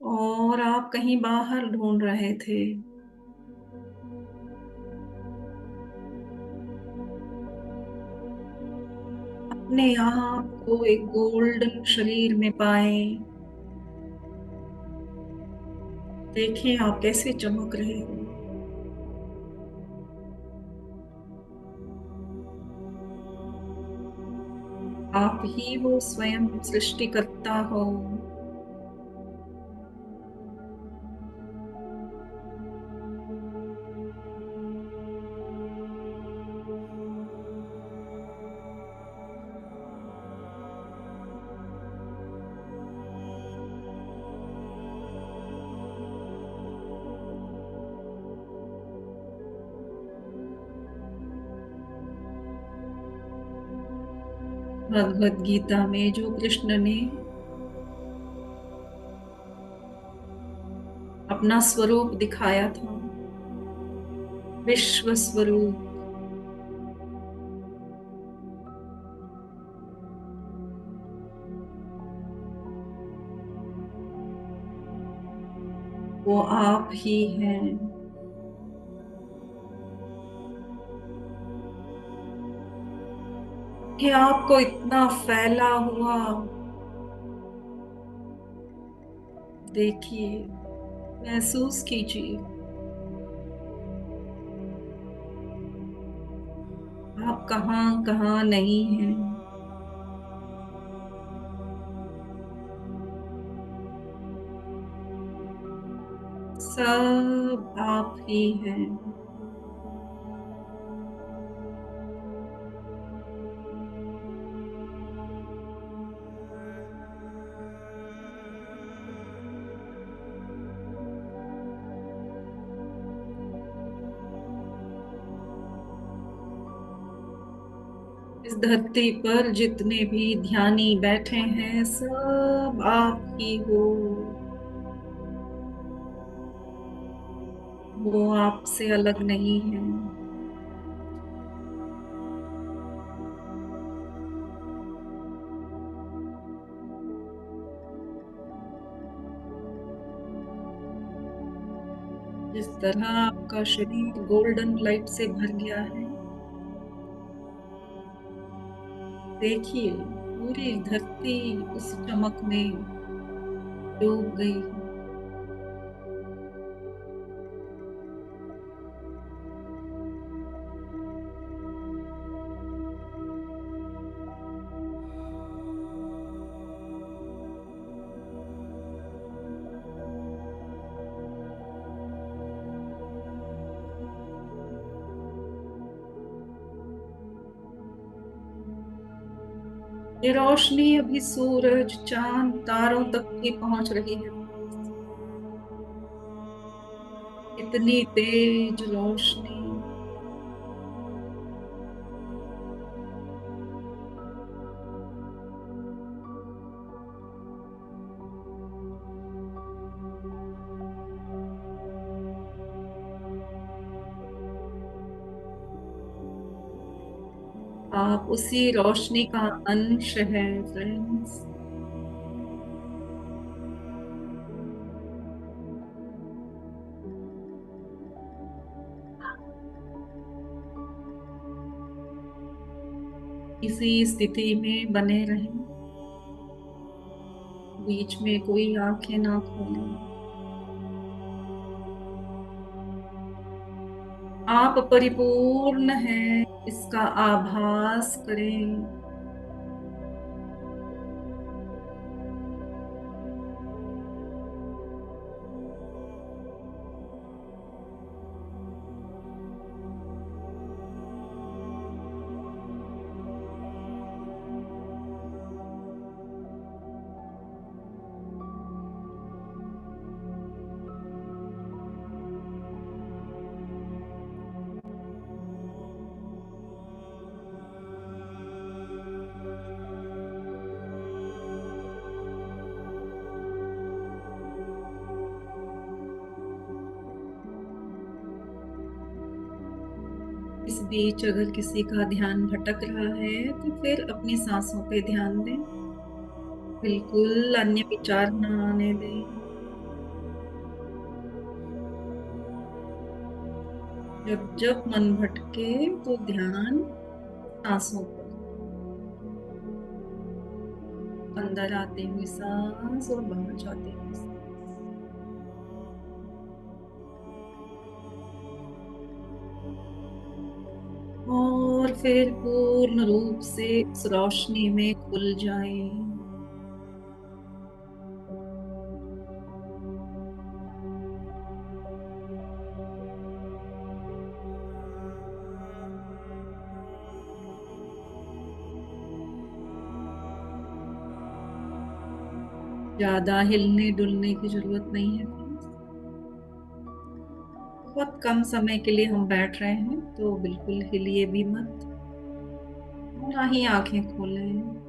और आप कहीं बाहर ढूंढ रहे थे। अपने आप को एक गोल्डन शरीर में पाए। देखें आप कैसे चमक रहे हो। ही वो स्वयं सृष्टिकर्ता हो। भगवत गीता में जो कृष्ण ने अपना स्वरूप दिखाया था, विश्व स्वरूप, वो आप ही हैं। कि आपको इतना फैला हुआ देखिए, महसूस कीजिए, आप कहाँ कहाँ नहीं हैं। सब आप ही हैं। इस धरती पर जितने भी ध्यानी बैठे हैं, सब आप ही हो। वो आपसे अलग नहीं है। जिस तरह आपका शरीर गोल्डन लाइट से भर गया है, देखिए पूरी धरती उस चमक में डूब गई है। ये रोशनी अभी सूरज, चांद, तारों तक भी पहुंच रही है। इतनी तेज रोशनी। आप उसी रोशनी का अंश है फ्रेंड्स। इसी स्थिति में बने रहें, बीच में कोई आंखें ना खोलें। आप परिपूर्ण हैं, इसका आभास करें। इस बीच अगर किसी का ध्यान भटक रहा है तो फिर अपनी सांसों पे ध्यान दें। बिल्कुल अन्य विचार ना आने दें। जब जब मन भटके तो ध्यान सांसों पर, अंदर आते हुए सांस और बाहर जाते हुए सांस। और फिर पूर्ण रूप से उस रोशनी में खुल जाएं। ज्यादा हिलने डुलने की जरूरत नहीं है फ्रेंड्स। बहुत कम समय के लिए हम बैठ रहे हैं, तो बिल्कुल हिलिए भी मत, ना ही आंखें खोलें।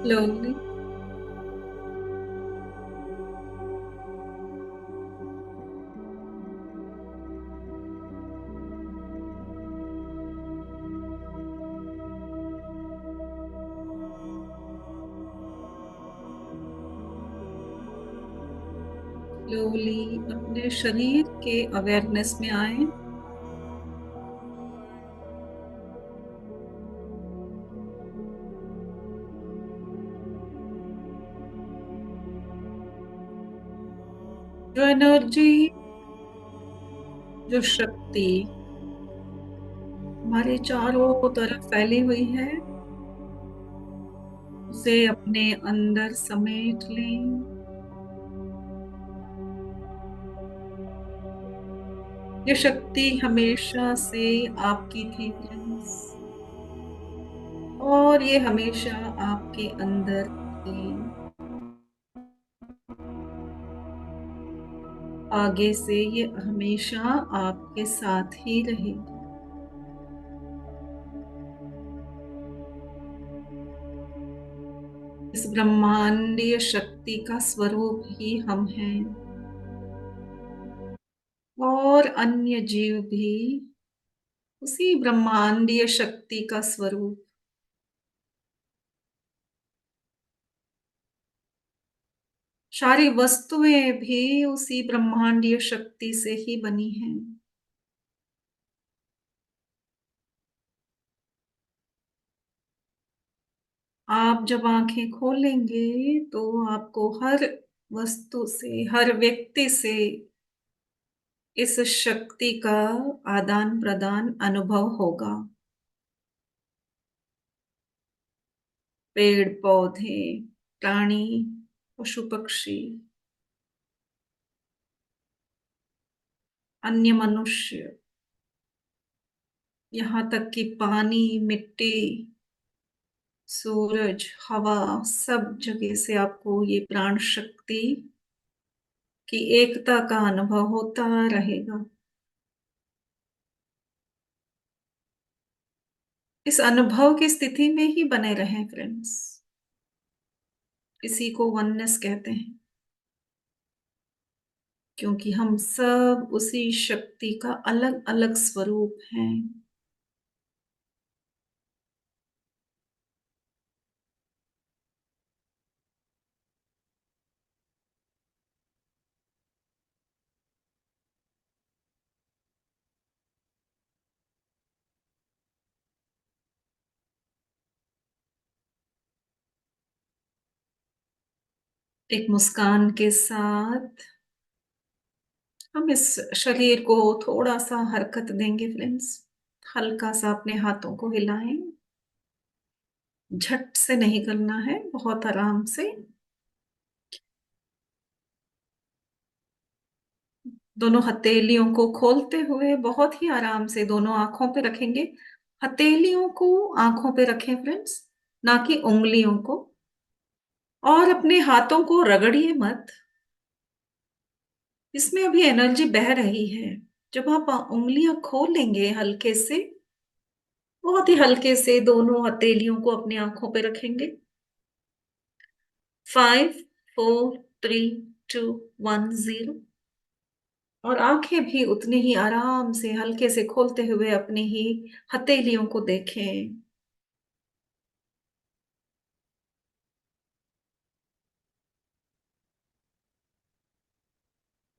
slowly, स्लोली अपने शरीर के अवेयरनेस में आए। जो एनर्जी, जो शक्ति हमारे चारों तरफ फैली हुई है, उसे अपने अंदर समेट लें। ये शक्ति हमेशा से आपकी थी फ्रेंड्स, और ये हमेशा आपके अंदर थी। आगे से ये हमेशा आपके साथ ही रहेगी। इस ब्रह्मांडीय शक्ति का स्वरूप ही हम हैं, और अन्य जीव भी उसी ब्रह्मांडीय शक्ति का स्वरूप। सारी वस्तुएं भी उसी ब्रह्मांडीय शक्ति से ही बनी हैं। आप जब आंखें खोलेंगे तो आपको हर वस्तु से, हर व्यक्ति से इस शक्ति का आदान प्रदान अनुभव होगा। पेड़ पौधे, प्राणी, पशु पक्षी, अन्य मनुष्य, यहाँ तक कि पानी, मिट्टी, सूरज, हवा, सब जगह से आपको ये प्राण शक्ति की एकता का अनुभव होता रहेगा। इस अनुभव की स्थिति में ही बने रहें फ्रेंड्स। इसी को वननेस कहते हैं, क्योंकि हम सब उसी शक्ति का अलग अलग स्वरूप हैं। एक मुस्कान के साथ हम इस शरीर को थोड़ा सा हरकत देंगे फ्रेंड्स। हल्का सा अपने हाथों को हिलाएं। झट से नहीं करना है, बहुत आराम से। दोनों हथेलियों को खोलते हुए बहुत ही आराम से दोनों आंखों पे रखेंगे। हथेलियों को आंखों पे रखें फ्रेंड्स, ना कि उंगलियों को। और अपने हाथों को रगड़िए मत, इसमें अभी एनर्जी बह रही है। जब आप उंगलियां खोलेंगे हल्के से, बहुत ही हल्के से दोनों हथेलियों को अपनी आंखों पे रखेंगे। 5 4 3 2 1 0। और आंखें भी उतने ही आराम से हल्के से खोलते हुए अपनी ही हथेलियों को देखें।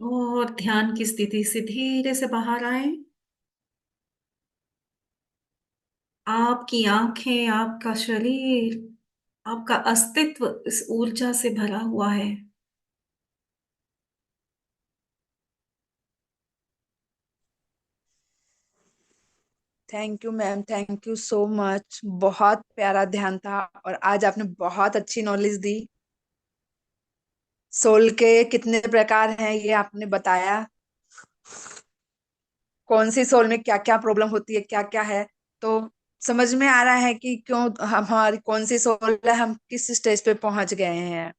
और ध्यान की स्थिति से धीरे से बाहर आए। आपकी आंखें, आपका शरीर, आपका अस्तित्व इस ऊर्जा से भरा हुआ है। Thank you ma'am, thank you so much. बहुत प्यारा ध्यान था और आज आपने बहुत अच्छी नॉलेज दी। सोल के कितने प्रकार हैं ये आपने बताया। कौन सी सोल में क्या क्या प्रॉब्लम होती है, क्या क्या है। तो समझ में आ रहा है कि क्यों हमारी कौन सी सोल है, हम किस स्टेज पे पहुंच गए हैं।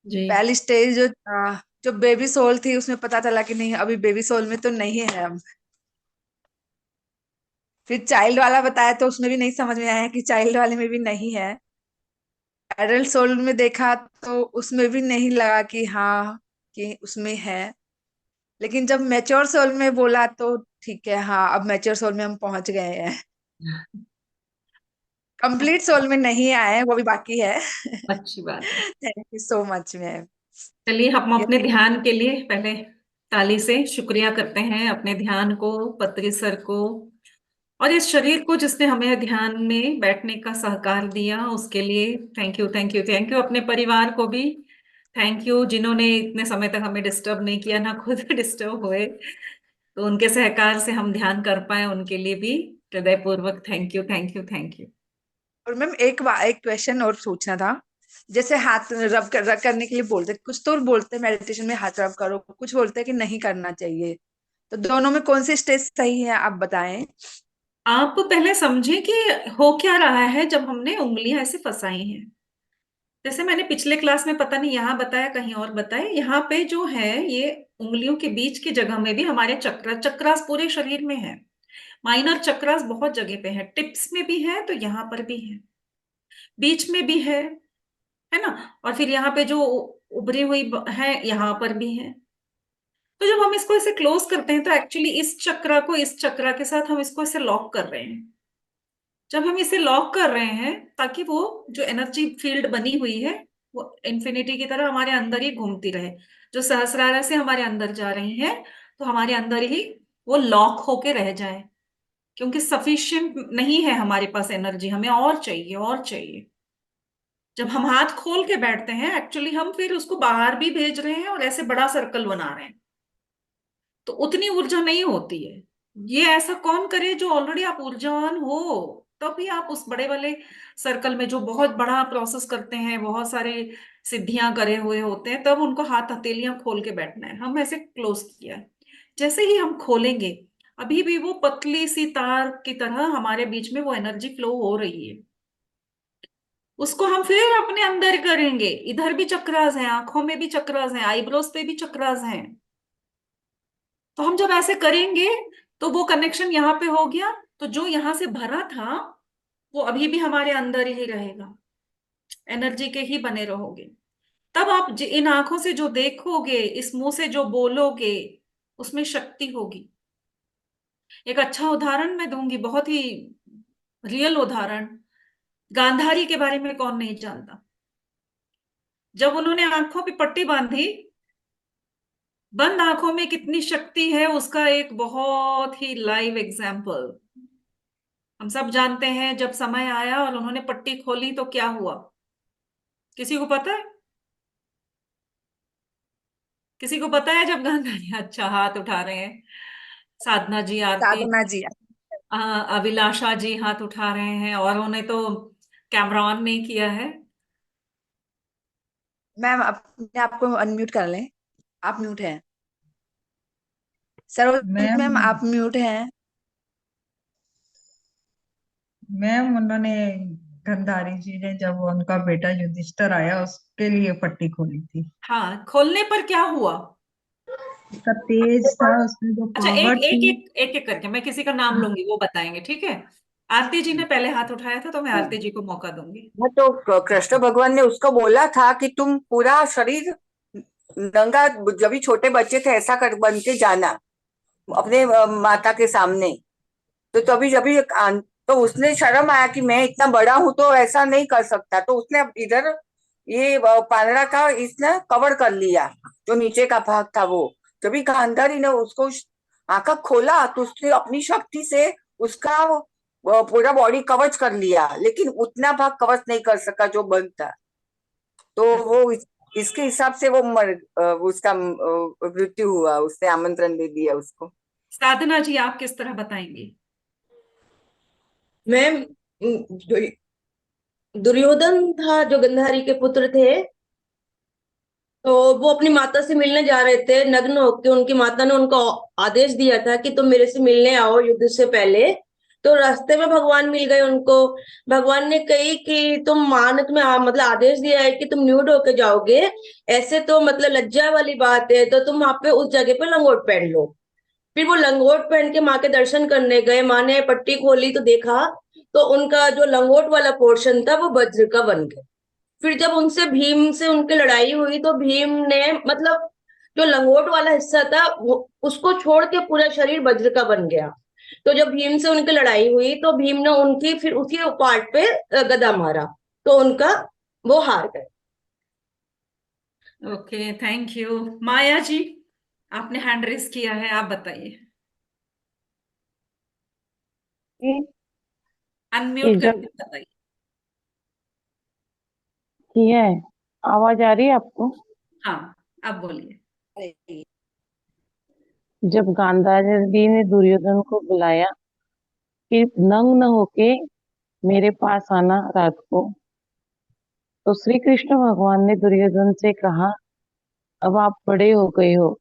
जी। पहली स्टेज जो बेबी सोल थी उसमें पता चला कि नहीं, अभी बेबी सोल में तो नहीं है हम। फिर चाइल्ड वाला बताया तो उसमें भी नहीं समझ में आया कि चाइल्ड वाले में भी नहीं है। एडल्ट सोल में देखा तो उसमें भी नहीं लगा कि हाँ, कि उसमें है। लेकिन जब मैच्योर सोल में बोला तो ठीक है, हाँ अब मैच्योर सोल में हम पहुंच गए हैं। कंप्लीट सोल में नहीं आए हैं, वो भी बाकी है। अच्छी बात है। Thank you so much ma'am. चलिए, हम ये अपने ध्यान के लिए पहले ताली से शुक्रिया करते हैं अपने ध्यान को, पत्री सर को, और इस शरीर को जिसने हमें ध्यान में बैठने का सहकार दिया, उसके लिए thank you, thank you, thank you. अपने परिवार को भी थैंक यू, जिन्होंने इतने समय तक हमें डिस्टर्ब नहीं किया, ना खुद डिस्टर्ब हुए। तो उनके सहकार से हम ध्यान कर पाए, उनके लिए भी हृदयपूर्वक thank you, thank you, thank you. और मैम एक क्वेश्चन और पूछना था। जैसे हाथ रब करने के लिए बोलते, कुछ तो बोलते हैं मेडिटेशन में हाथ रब करो, कुछ बोलते हैं कि नहीं करना चाहिए। तो दोनों में कौन सी स्टेज सही है, आप बताएं। आप पहले समझें कि हो क्या रहा है जब हमने उंगलियां ऐसे फंसाई हैं। जैसे मैंने पिछले क्लास में, पता नहीं यहाँ बताया कहीं और बताया, यहाँ पे जो है ये उंगलियों के बीच की जगह में भी हमारे चक्रास पूरे शरीर में है। माइनर चक्रास बहुत जगह पे है, टिप्स में भी है तो यहाँ पर भी है, बीच में भी है ना। और फिर यहाँ पे जो उभरी हुई है, यहाँ पर भी है। तो जब हम इसको ऐसे क्लोज करते हैं तो एक्चुअली इस चक्रा को इस चक्रा के साथ हम इसको ऐसे लॉक कर रहे हैं। जब हम इसे लॉक कर रहे हैं ताकि वो जो एनर्जी फील्ड बनी हुई है वो इन्फिनिटी की तरह हमारे अंदर ही घूमती रहे, जो सहस्रार से हमारे अंदर जा रही है, तो हमारे अंदर ही वो लॉक होके रह जाए। क्योंकि सफिशिएंट नहीं है हमारे पास एनर्जी, हमें और चाहिए और चाहिए। जब हम हाथ खोल के बैठते हैं एक्चुअली हम फिर उसको बाहर भी भेज रहे हैं और ऐसे बड़ा सर्कल बना रहे हैं, तो उतनी ऊर्जा नहीं होती है। ये ऐसा कौन करे जो ऑलरेडी आप ऊर्जावान हो, तभी आप उस बड़े वाले सर्कल में जो बहुत बड़ा प्रोसेस करते हैं, बहुत सारे सिद्धियां करे हुए होते हैं, तब उनको हाथ हथेलियां खोल के बैठना है। हम ऐसे क्लोज किया है, जैसे ही हम खोलेंगे अभी भी वो पतली सी तार की तरह हमारे बीच में वो एनर्जी फ्लो हो रही है। उसको हम फिर अपने अंदर करेंगे, इधर भी चक्रास हैं, आंखों में भी चक्रास हैं, आईब्रोज पे भी चक्रास हैं। तो हम जब ऐसे करेंगे तो वो कनेक्शन यहाँ पे हो गया, तो जो यहां से भरा था वो अभी भी हमारे अंदर ही रहेगा, एनर्जी के ही बने रहोगे। तब आप इन आंखों से जो देखोगे, इस मुंह से जो बोलोगे, उसमें शक्ति होगी। एक अच्छा उदाहरण मैं दूंगी, बहुत ही रियल उदाहरण। गांधारी के बारे में कौन नहीं जानता। जब उन्होंने आंखों पे पट्टी बांधी, बंद आंखों में कितनी शक्ति है उसका एक बहुत ही लाइव एग्जाम्पल हम सब जानते हैं। जब समय आया और उन्होंने पट्टी खोली तो क्या हुआ, किसी को पता है? किसी को पता है? जब गांधारी, अच्छा हाथ उठा रहे हैं। साधना जी, आरती, साधना जी। अभिलाषा जी हाथ उठा रहे हैं, और उन्हें तो कैमरा ऑन नहीं किया है। मैम अपने आपको अनम्यूट कर लें। आप म्यूट हैं। सरोजित मैम मैम आप म्यूट हैं। मैम उन्होंने गंधारी जी ने जब उनका बेटा युधिष्ठिर आया उसके लिए पट्टी खोली थी। हाँ, खोलने पर क्या हुआ? उसका तेज था, उसमें जो अच्छा, पावर एक एक थी। एक एक एक करके मैं किसी का नाम हाँ, लूंगी, वो बताएंगे, ठीक है? आरती जी ने पहले हाथ उठाया था तो मैं आरती जी को मौका दूंगी। हाँ, तो कृष्ण भगवान ने उसको बोला था कि तुम पूरा शरीर नंगा, जब भी छोटे बच्चे थे ऐसा कर बन के जाना अपने माता के सामने। तो तभी जब तो उसने शर्म आया कि मैं इतना बड़ा हूं तो ऐसा नहीं कर सकता, तो उसने अब इधर ये पांदड़ा का इसने कवर कर लिया, जो नीचे का भाग था वो। जब भी गांधारी ने उसको आंखा खोला तो उसने अपनी शक्ति से उसका पूरा बॉडी कवच कर लिया, लेकिन उतना भाग कवच नहीं कर सका जो बंद था। तो वो इसके हिसाब से वो उसका मृत्यु हुआ, उसने आमंत्रण दे दिया उसको। साधना जी, आप किस तरह बताएंगी? मैम, दुर्योधन था जो गंधारी के पुत्र थे। तो वो अपनी माता से मिलने जा रहे थे नग्न होकर, उनकी माता ने उनको आदेश दिया था कि तुम मेरे से मिलने आओ युद्ध से पहले। तो रास्ते में भगवान मिल गए उनको। भगवान ने कही कि तुम माँ ने तुम्हें मतलब आदेश दिया है कि तुम न्यूड होके जाओगे, ऐसे तो मतलब लज्जा वाली बात है, तो तुम वहां पे उस जगह पे लंगोट पहन लो। फिर वो लंगोट पहन के माँ के दर्शन करने गए, माँ ने पट्टी खोली तो देखा तो उनका जो लंगोट वाला पोर्शन था वो वज्र का बन गया। फिर जब उनसे भीम से उनकी लड़ाई हुई तो भीम ने मतलब जो लंगोट वाला हिस्सा था वो उसको छोड़ के पूरा शरीर वज्र का बन गया। तो जब भीम से उनकी लड़ाई हुई तो भीम ने उनकी फिर उसी पार्ट पे गदा मारा, तो उनका वो हार गए। Okay, thank you. Maya ji, आपने हैंड रेस किया है, आप बताइए। कि अनम्यूट जब करके बताइए। किया है, आवाज आ रही है आपको? हाँ, आप बोलिए। जब गांधारी ने दुर्योधन को बुलाया कि नंग न होके मेरे पास आना रात को, तो श्री कृष्ण भगवान ने दुर्योधन से कहा, अब आप बड़े हो गए हो,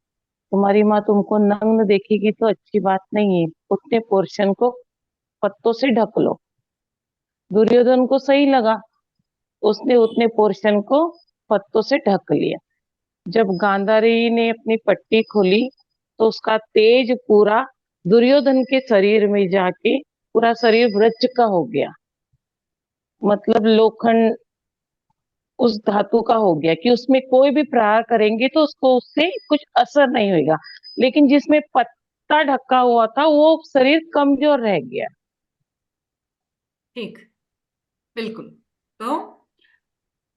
तुम्हारी माँ तुमको नग्न देखेगी तो अच्छी बात नहीं है, उतने पोर्शन को पत्तों से ढक लो। दुर्योधन को सही लगा, उसने उतने पोर्शन को पत्तों से ढक लिया। जब गांधारी ने अपनी पट्टी खोली तो उसका तेज पूरा दुर्योधन के शरीर में जाके पूरा शरीर वज्र का हो गया। मतलब लोखंड उस धातु का हो गया कि उसमें कोई भी प्रहार करेंगे तो उसको उससे कुछ असर नहीं होगा। लेकिन जिसमें पत्ता ढका हुआ था वो शरीर कमजोर रह गया। ठीक, बिल्कुल। तो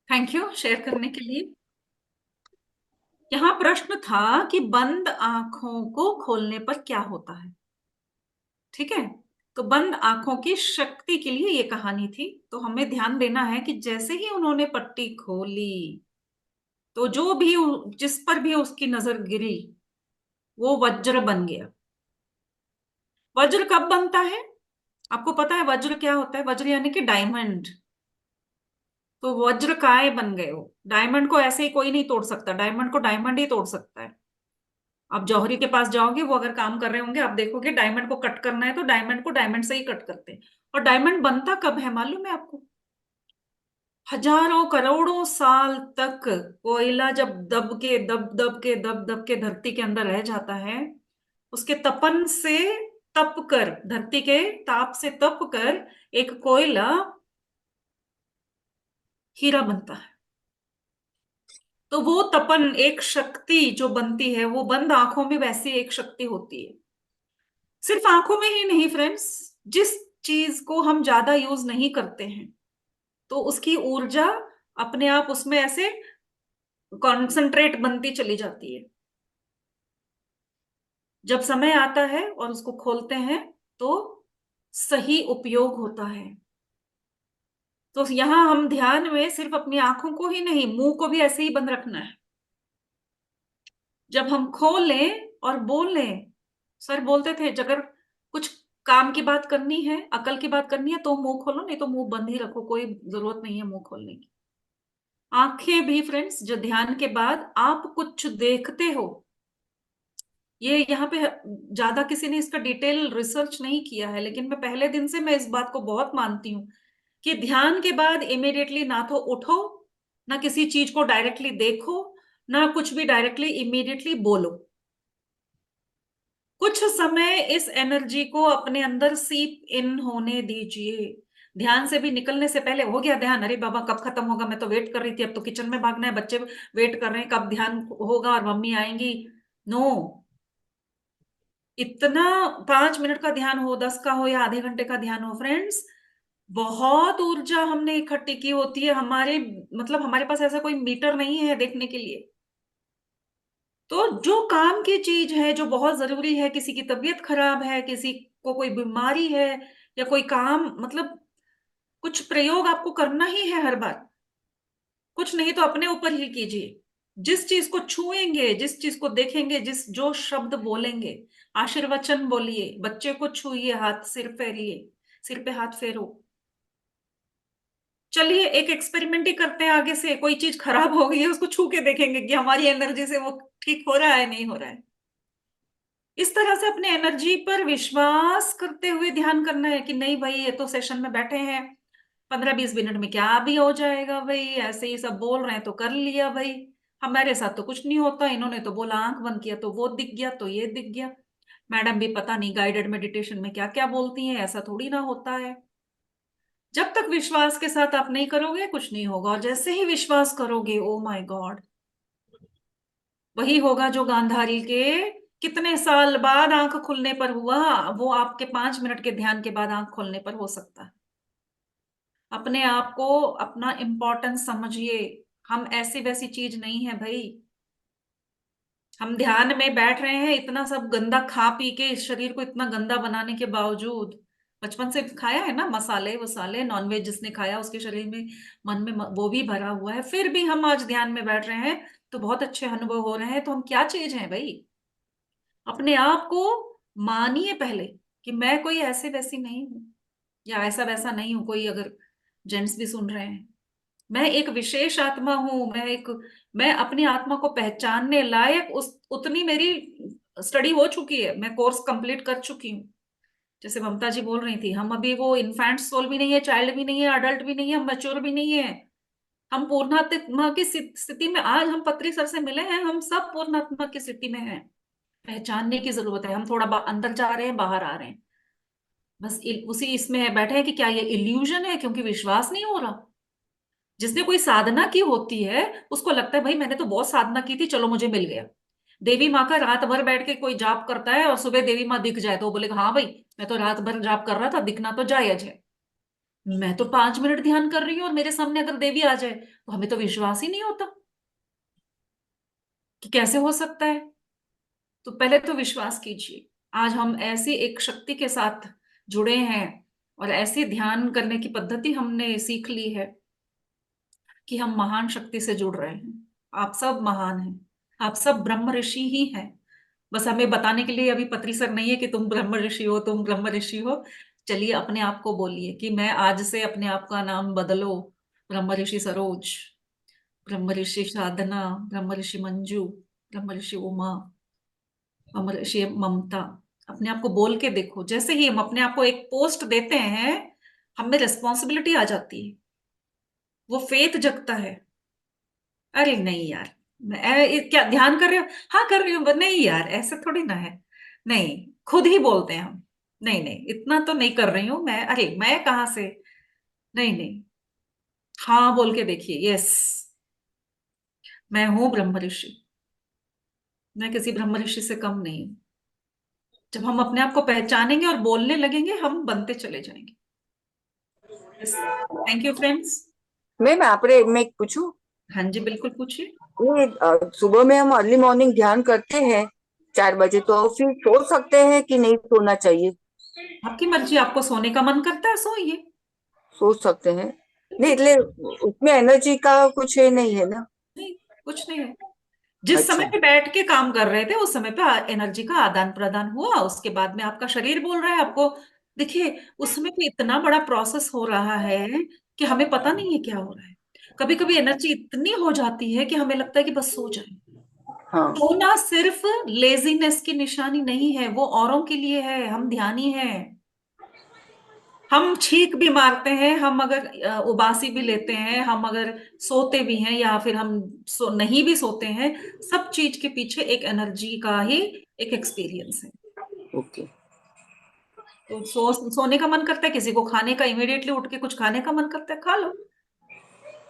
थैंक यू शेयर करने के लिए। यहाँ प्रश्न था कि बंद आंखों को खोलने पर क्या होता है। ठीक है, तो बंद आंखों की शक्ति के लिए ये कहानी थी। तो हमें ध्यान देना है कि जैसे ही उन्होंने पट्टी खोली तो जो भी जिस पर भी उसकी नजर गिरी वो वज्र बन गया। वज्र कब बनता है? आपको पता है वज्र क्या होता है? वज्र यानी कि डायमंड। तो वज्र काय बन गए हो। डायमंड को ऐसे ही कोई नहीं तोड़ सकता, डायमंड को डायमंड ही तोड़ सकता है। आप जौहरी के पास जाओगे, वो अगर काम कर रहे होंगे, आप देखोगे डायमंड को कट करना है तो डायमंड को डायमंड से ही कट करते हैं। और डायमंड बनता कब है मालूम है आपको? हजारों करोड़ों साल तक कोयला जब दब दब के धरती के अंदर रह जाता है, उसके तपन से तप कर, धरती के ताप से तप कर एक कोयला हीरा बनता है। तो वो तपन, एक शक्ति जो बनती है वो बंद आंखों में वैसी एक शक्ति होती है। सिर्फ आंखों में ही नहीं फ्रेंड्स, जिस चीज को हम ज्यादा यूज नहीं करते हैं तो उसकी ऊर्जा अपने आप उसमें ऐसे कॉन्सेंट्रेट बनती चली जाती है। जब समय आता है और उसको खोलते हैं तो सही उपयोग होता है। तो यहां हम ध्यान में सिर्फ अपनी आंखों को ही नहीं, मुंह को भी ऐसे ही बंद रखना है। जब हम खोलें और बोलें, सर बोलते थे अगर कुछ काम की बात करनी है, अकल की बात करनी है तो मुंह खोलो, नहीं तो मुंह बंद ही रखो, कोई जरूरत नहीं है मुंह खोलने की। आंखें भी फ्रेंड्स, जो ध्यान के बाद आप कुछ देखते हो, ये यहाँ पे ज्यादा किसी ने इसका डिटेल रिसर्च नहीं किया है, लेकिन मैं पहले दिन से मैं इस बात को बहुत मानती हूँ कि ध्यान के बाद इमीडिएटली ना तो उठो, ना किसी चीज को डायरेक्टली देखो, ना कुछ भी डायरेक्टली इमीडिएटली बोलो। कुछ समय इस एनर्जी को अपने अंदर सीप इन होने दीजिए। ध्यान से भी निकलने से पहले हो गया ध्यान, अरे बाबा कब खत्म होगा, मैं तो वेट कर रही थी, अब तो किचन में भागना है, बच्चे वेट कर रहे हैं कब ध्यान होगा और मम्मी आएंगी। नो, इतना 5 मिनट का ध्यान हो, 10 का हो या आधे घंटे का ध्यान हो फ्रेंड्स, बहुत ऊर्जा हमने इकट्ठी की होती है। हमारे मतलब हमारे पास ऐसा कोई मीटर नहीं है देखने के लिए। तो जो काम की चीज है, जो बहुत जरूरी है, किसी की तबीयत खराब है, किसी को कोई बीमारी है, या कोई काम, मतलब कुछ प्रयोग आपको करना ही है हर बार, कुछ नहीं तो अपने ऊपर ही कीजिए। जिस चीज को छुएंगे, जिस चीज को देखेंगे, जो शब्द बोलेंगे, आशीर्वचन बोलिए, बच्चे को छुइए, हाथ सिर फेरिए, सिर पे हाथ फेरो। चलिए एक एक्सपेरिमेंट ही करते हैं, आगे से कोई चीज खराब हो गई है उसको छू के देखेंगे कि हमारी एनर्जी से वो ठीक हो रहा है नहीं हो रहा है। इस तरह से अपने एनर्जी पर विश्वास करते हुए ध्यान करना है कि नहीं भाई, ये तो सेशन में बैठे हैं, 15-20 मिनट में क्या भी हो जाएगा भाई, ऐसे ही सब बोल रहे हैं तो कर लिया भाई, हमारे साथ तो कुछ नहीं होता, इन्होंने तो बोला आंख बंद किया तो वो दिख गया, तो ये दिख गया। मैडम भी पता नहीं गाइडेड मेडिटेशन में क्या क्या बोलती हैं, ऐसा थोड़ी ना होता है। जब तक विश्वास के साथ आप नहीं करोगे कुछ नहीं होगा, और जैसे ही विश्वास करोगे, ओ माय गॉड, वही होगा जो गांधारी के कितने साल बाद आंख खुलने पर हुआ, वो आपके 5 मिनट के ध्यान के बाद आंख खोलने पर हो सकता है। अपने आप को, अपना इम्पोर्टेंस समझिए। हम ऐसी वैसी चीज नहीं है भाई। हम ध्यान में बैठ रहे हैं, इतना सब गंदा खा पी के इस शरीर को इतना गंदा बनाने के बावजूद, बचपन से खाया है ना मसाले वसाले, नॉनवेज जिसने खाया उसके शरीर में, मन में वो भी भरा हुआ है, फिर भी हम आज ध्यान में बैठ रहे हैं तो बहुत अच्छे अनुभव हो रहे हैं। तो हम क्या चीज हैं भाई? अपने आप को मानिए पहले कि मैं कोई ऐसे वैसी नहीं हूं, या ऐसा वैसा नहीं हूं। कोई अगर जेंट्स भी सुन रहे हैं, मैं एक विशेष आत्मा हूं, मैं अपनी आत्मा को पहचानने लायक उस उतनी मेरी स्टडी हो चुकी है, मैं कोर्स कंप्लीट कर चुकी हूँ। जैसे ममता जी बोल रही थी, हम अभी वो इन्फेंट सोल भी नहीं है, चाइल्ड भी नहीं है, अडल्ट भी नहीं है, हम मैच्योर भी नहीं है। हम पूर्णात्मा की स्थिति में, आज हम पत्री सर से मिले हैं, हम सब पूर्णात्मा की स्थिति में हैं। पहचानने की जरूरत है। हम थोड़ा अंदर जा रहे हैं, बाहर आ रहे हैं, बस उसी इसमें है बैठे हैं कि क्या ये इल्यूजन है, क्योंकि विश्वास नहीं हो रहा। जिसने कोई साधना की होती है उसको लगता है भाई मैंने तो बहुत साधना की थी, चलो मुझे मिल गया। देवी माँ का रात भर बैठ के कोई जाप करता है और सुबह देवी माँ दिख जाए तो वो बोलेगा हाँ भाई मैं तो रात भर जाप कर रहा था, दिखना तो जायज है। मैं तो 5 मिनट ध्यान कर रही हूँ और मेरे सामने अगर देवी आ जाए तो हमें तो विश्वास ही नहीं होता कि कैसे हो सकता है। तो पहले तो विश्वास कीजिए। आज हम ऐसी एक शक्ति के साथ जुड़े हैं और ऐसी ध्यान करने की पद्धति हमने सीख ली है कि हम महान शक्ति से जुड़ रहे हैं। आप सब महान हैं, आप सब ब्रह्म ऋषि ही हैं। बस हमें बताने के लिए अभी पत्री सर नहीं है कि तुम ब्रह्म ऋषि हो, तुम ब्रह्म ऋषि हो। चलिए अपने आप को बोलिए कि मैं आज से अपने आप का नाम बदलो, ब्रह्म ऋषि सरोज, ब्रह्म ऋषि साधना, ब्रह्म ऋषि मंजू, ब्रह्म ऋषि उमा, ब्रह्म ऋषि ममता। अपने आप को बोल के देखो। जैसे ही हम अपने आप को एक पोस्ट देते हैं, हमें रिस्पॉन्सिबिलिटी आ जाती है, वो फेथ जगता है। अरे नहीं यार, क्या ध्यान कर रहे हो? हाँ कर रही हूँ, नहीं यार ऐसे थोड़ी ना है। नहीं, खुद ही बोलते हैं हम, नहीं नहीं इतना तो नहीं कर रही हूं मैं, अरे मैं कहाँ से, नहीं नहीं। हाँ बोल के देखिए, यस मैं हूं ब्रह्म ऋषि, मैं किसी ब्रह्म ऋषि से कम नहीं हूं। जब हम अपने आप को पहचानेंगे और बोलने लगेंगे, हम बनते चले जाएंगे। Thank you friends. मैम मैं एक पूछूं? हाँ जी बिल्कुल पूछिए। ये सुबह में हम अर्ली मॉर्निंग ध्यान करते हैं 4 बजे, तो फिर सो सकते हैं कि नहीं सोना चाहिए? आपकी मर्जी, आपको सोने का मन करता है सोइए। सो सकते हैं। नहीं એટલે उसमें एनर्जी का कुछ है नहीं है ना? नहीं, कुछ नहीं है। जिस समय अच्छा। पे बैठ के काम कर रहे थे उस समय पे एनर्जी का आदान प्रदान हुआ, उसके बाद में आपका शरीर बोल रहा है आपको। देखिए उस समय पे इतना बड़ा प्रोसेस हो रहा है कि हमें पता नहीं है क्या हो रहा है। कभी कभी एनर्जी इतनी हो जाती है कि हमें लगता है कि बस सो जाए। हाँ। सोना सिर्फ लेजीनेस की निशानी नहीं है, वो औरों के लिए है। हम ध्यानी हैं, हम छींक भी मारते हैं, हम अगर उबासी भी लेते हैं, हम अगर सोते भी हैं या फिर हम नहीं भी सोते हैं, सब चीज के पीछे एक एनर्जी का ही एक एक्सपीरियंस है। ओके। तो सोने का मन करता है, किसी को खाने का, इमीडिएटली उठ के कुछ खाने का मन करता है, खा लो।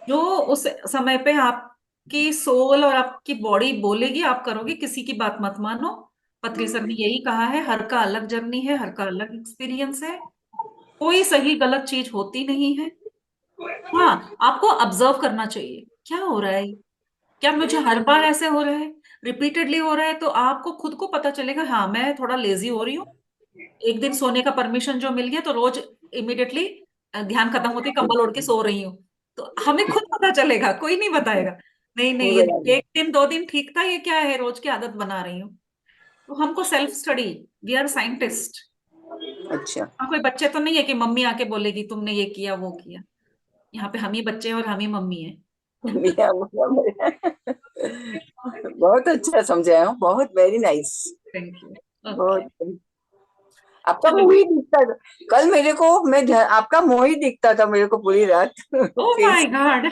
जो उस समय पे आपकी सोल और आपकी बॉडी बोलेगी आप करोगे, किसी की बात मत मानो। पत्री सर ने यही कहा है, हर का अलग जर्नी है, हर का अलग एक्सपीरियंस है, कोई सही गलत चीज होती नहीं है। हाँ, आपको ऑब्जर्व करना चाहिए क्या हो रहा है, क्या मुझे हर बार ऐसे हो रहा है, रिपीटेडली हो रहा है, तो आपको खुद को पता चलेगा हाँ मैं थोड़ा लेजी हो रही हूँ। एक दिन सोने का परमिशन जो मिल गया तो रोज इमिडिएटली ध्यान खत्म होते ही कंबल ओढ़ के सो रही हूँ। तो हमें खुद पता चलेगा, कोई नहीं बताएगा। नहीं नहीं, ये बराबर। एक दिन दो दिन ठीक था, ये क्या है, रोज की आदत बना रही हूँ। तो हमको self study, we are scientist. अच्छा। कोई बच्चे तो नहीं है कि मम्मी आके बोलेगी तुमने ये किया वो किया। यहाँ पे हम ही बच्चे हैं और हम ही मम्मी है। मियाँ बराबर। बहुत अच्छा समझाया हूँ, बहुत very nice. Thank you. Okay. बहुत। आपका चलो। मुंह ही दिखता था कल मेरे को, आपका मुंह ही दिखता था मेरे को पूरी रात। Oh my face. गॉड।